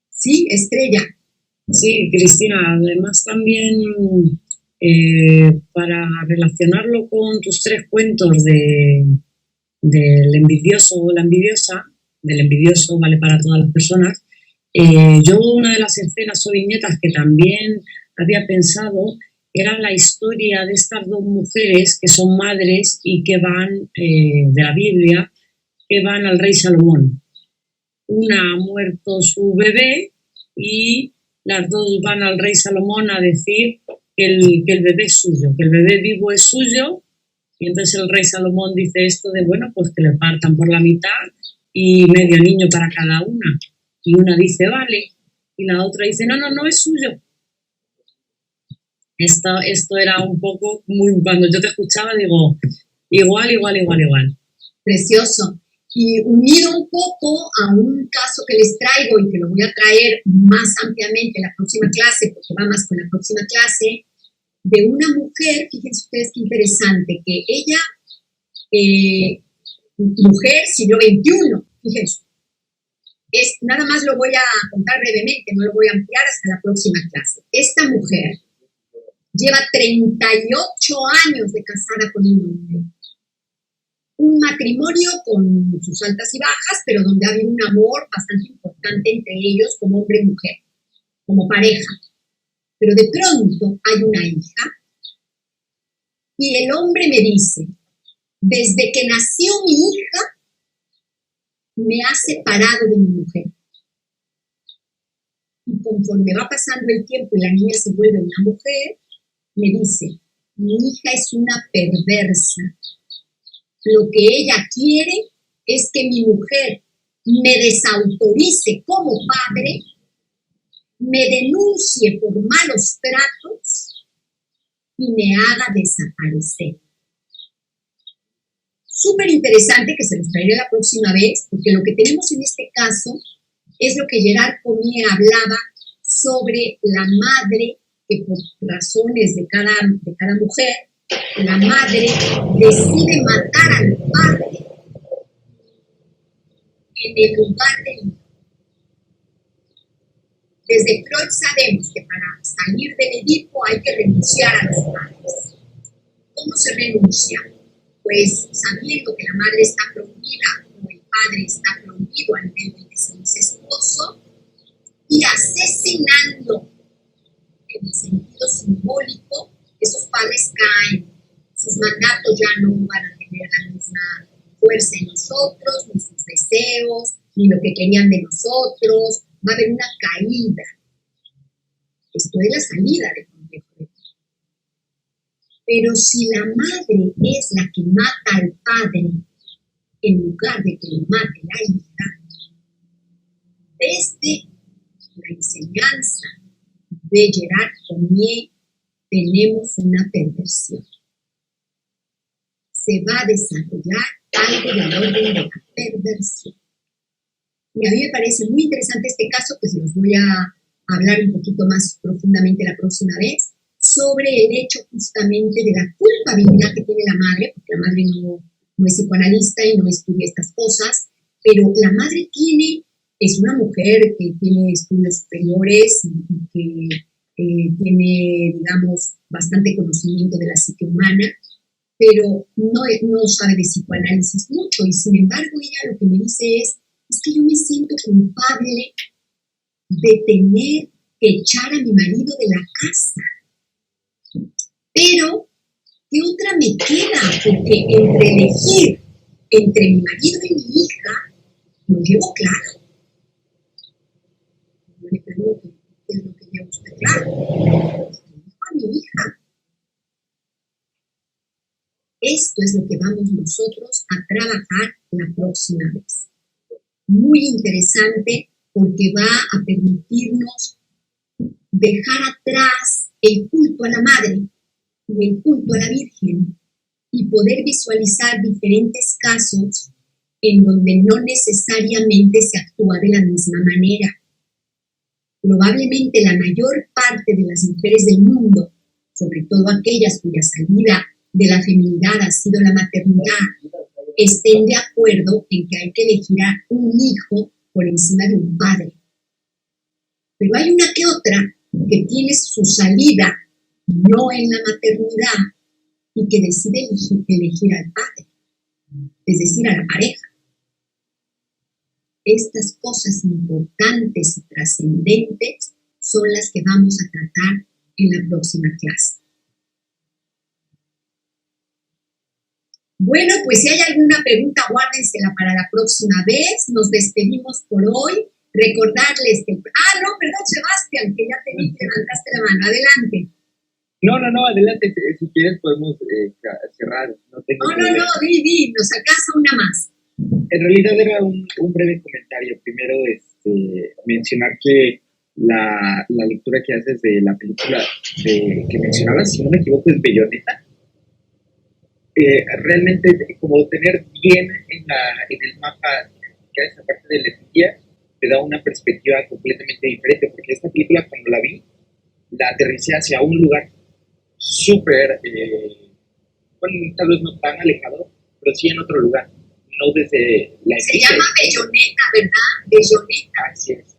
¿Sí, Estrella? Sí, Cristina, además también para relacionarlo con tus 3 cuentos del envidioso o la envidiosa, del envidioso vale para todas las personas, yo una de las escenas o viñetas que también había pensado era la historia de estas 2 mujeres que son madres y que van, de la Biblia, que van al rey Salomón. una ha muerto su bebé y las dos van al rey Salomón a decir que el bebé es suyo, que el bebé vivo es suyo. Y entonces el rey Salomón dice esto de, bueno, pues que le partan por la mitad y medio niño para cada una. Y una dice, vale, y la otra dice, no, no, no es suyo. Esto era un poco, muy, cuando yo te escuchaba, digo, igual. Precioso. Y unido un poco a un caso que les traigo y que lo voy a traer más ampliamente en la próxima clase, porque va más con la próxima clase, de una mujer, fíjense ustedes qué interesante, que ella, mujer, siglo XXI, fíjense, nada más lo voy a contar brevemente, no lo voy a ampliar hasta la próxima clase. Esta mujer lleva 38 años de casada con un hombre. Un matrimonio con sus altas y bajas, pero donde ha habido un amor bastante importante entre ellos como hombre y mujer, como pareja. Pero de pronto hay una hija y el hombre me dice, desde que nació mi hija, me ha separado de mi mujer. Y conforme va pasando el tiempo y la niña se vuelve una mujer, me dice, mi hija es una perversa. Lo que ella quiere es que mi mujer me desautorice como padre, me denuncie por malos tratos y me haga desaparecer. Súper interesante, que se los traeré la próxima vez, porque lo que tenemos en este caso es lo que Gerard Cormier hablaba sobre la madre, que por razones de cada mujer, la madre decide matar al padre en el lugar del hijo. Desde Freud sabemos que para salir del Edipo hay que renunciar a los padres. ¿Cómo se renuncia? Pues sabiendo que la madre está prohibida o el padre está prohibido al nivel del que se dice esposo, y asesinando en el sentido simbólico, esos padres caen, sus mandatos ya no van a tener la misma fuerza en nosotros, ni sus deseos, ni lo que querían de nosotros, va a haber una caída. Esto es la salida del complejo de Edipo. Pero si la madre es la que mata al padre, en lugar de que lo mate la hija, desde la enseñanza de Gerard Cormier tenemos una perversión. Se va a desarrollar algo del orden de la perversión. Y a mí me parece muy interesante este caso, que se los voy a hablar un poquito más profundamente la próxima vez, sobre el hecho justamente de la culpabilidad que tiene la madre, porque la madre no es psicoanalista y no estudia estas cosas, pero la madre es una mujer que tiene estudios superiores y que tiene, digamos, bastante conocimiento de la psique humana, pero no sabe de psicoanálisis mucho, y sin embargo ella lo que me dice es que yo me siento culpable de tener que echar a mi marido de la casa. Pero, ¿qué otra me queda? Porque entre elegir entre mi marido y mi hija, lo llevo claro. Yo le pregunto, ¿qué es lo que lleva usted claro? Elijo a mi hija. Esto es lo que vamos nosotros a trabajar la próxima vez. Muy interesante, porque va a permitirnos dejar atrás el culto a la madre y el culto a la Virgen y poder visualizar diferentes casos en donde no necesariamente se actúa de la misma manera. Probablemente la mayor parte de las mujeres del mundo, sobre todo aquellas cuya salida de la feminidad ha sido la maternidad, estén de acuerdo en que hay que elegir a un hijo por encima de un padre. Pero hay una que otra que tiene su salida no en la maternidad y que decide elegir al padre, es decir, a la pareja. Estas cosas importantes y trascendentes son las que vamos a tratar en la próxima clase. Bueno, pues si hay alguna pregunta, guárdensela para la próxima vez. Nos despedimos por hoy. Recordarles que... no, perdón, Sebastián, que ya te vi que levantaste la mano. Adelante. No, adelante. Si quieres podemos cerrar. No, di, nos alcanza una más. En realidad era un breve comentario. Primero, mencionar que la lectura que haces de la película que mencionabas, si no me equivoco, es Bayonetta. Realmente, como tener bien en el mapa esa parte de la energía, te da una perspectiva completamente diferente, porque esta película, cuando la vi, la aterricé hacia un lugar súper, bueno, tal vez no tan alejado, pero sí en otro lugar, no desde la Se llama Bayonetta, ¿verdad? Bayonetta. Así es.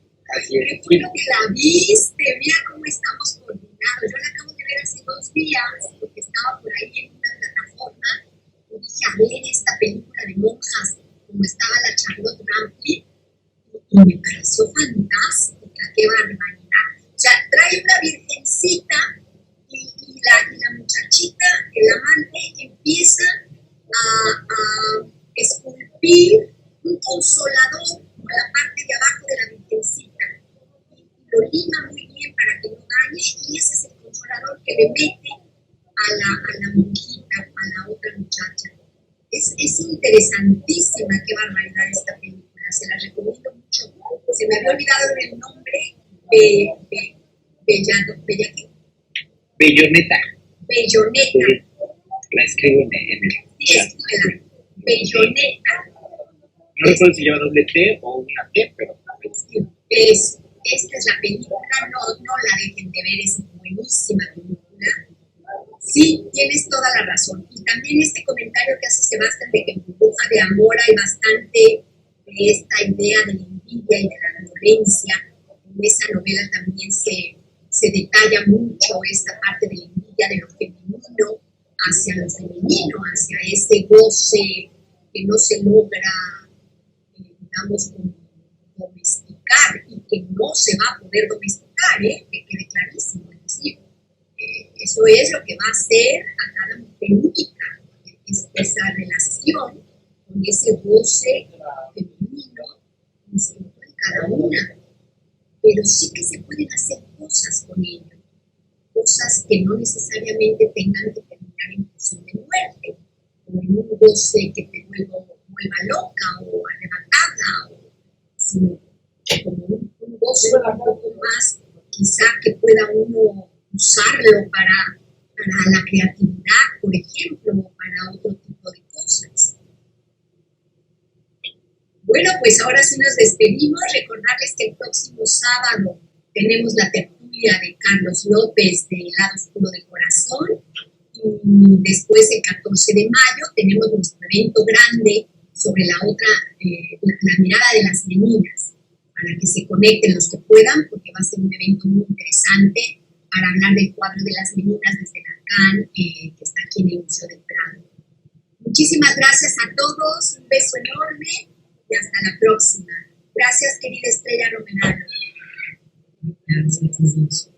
Qué bueno que la viste, mira cómo estamos coordinados. Yo la acabo de ver hace 2 días, porque estaba por ahí en una plataforma, y dije, a ver esta película de monjas, como estaba la Charlotte Rampling, y me pareció fantástica, qué barbaridad. O sea, trae una virgencita y la muchachita, el amante, empieza a esculpir un consolador a la parte de abajo de la virgencita y lo lima muy bien para que no dañe, y ese es el consolador que le mete a la monjita, a la otra muchacha. Es interesantísima, qué barbaridad esta película, se la recomiendo mucho. Se me había olvidado el nombre de Bayonetta. La escribo en el chat. Bayonetta. No recuerdo si lleva doble T o una T, pero esta es la película, no la dejen de ver, es buenísima película. Sí, tienes toda la razón. Y también este comentario que hace Sebastián de que en Burbuja de Amor hay bastante de esta idea de la envidia y de la violencia. En esa novela también se detalla mucho esta parte de la envidia de lo femenino hacia lo femenino, hacia ese goce que no se logra, digamos, domesticar y que no se va a poder domesticar, que quede clarísimo. Es decir, eso es lo que va a hacer a cada mujer única, es esa relación con ese goce femenino inscrito en cada una. Pero sí que se pueden hacer cosas con ello, cosas que no necesariamente tengan que terminar en función de muerte, o en un goce que te vuelva loca o arrebatada, sino como un goce un poco más, quizá que pueda uno usarlo para la creatividad, por ejemplo, o para otro tipo de cosas. Bueno, pues ahora sí nos despedimos. Recordarles que el próximo sábado tenemos la tertulia de Carlos López de El lado oscuro del corazón, y después el 14 de mayo tenemos nuestro evento grande sobre la otra, la mirada de las meninas, para que se conecten los que puedan, porque va a ser un evento muy interesante para hablar del cuadro de las meninas desde la CAN, que está aquí en el Museo del Prado. Muchísimas gracias a todos, un beso enorme y hasta la próxima. Gracias, querida Estrella Romenaro. Gracias a todos.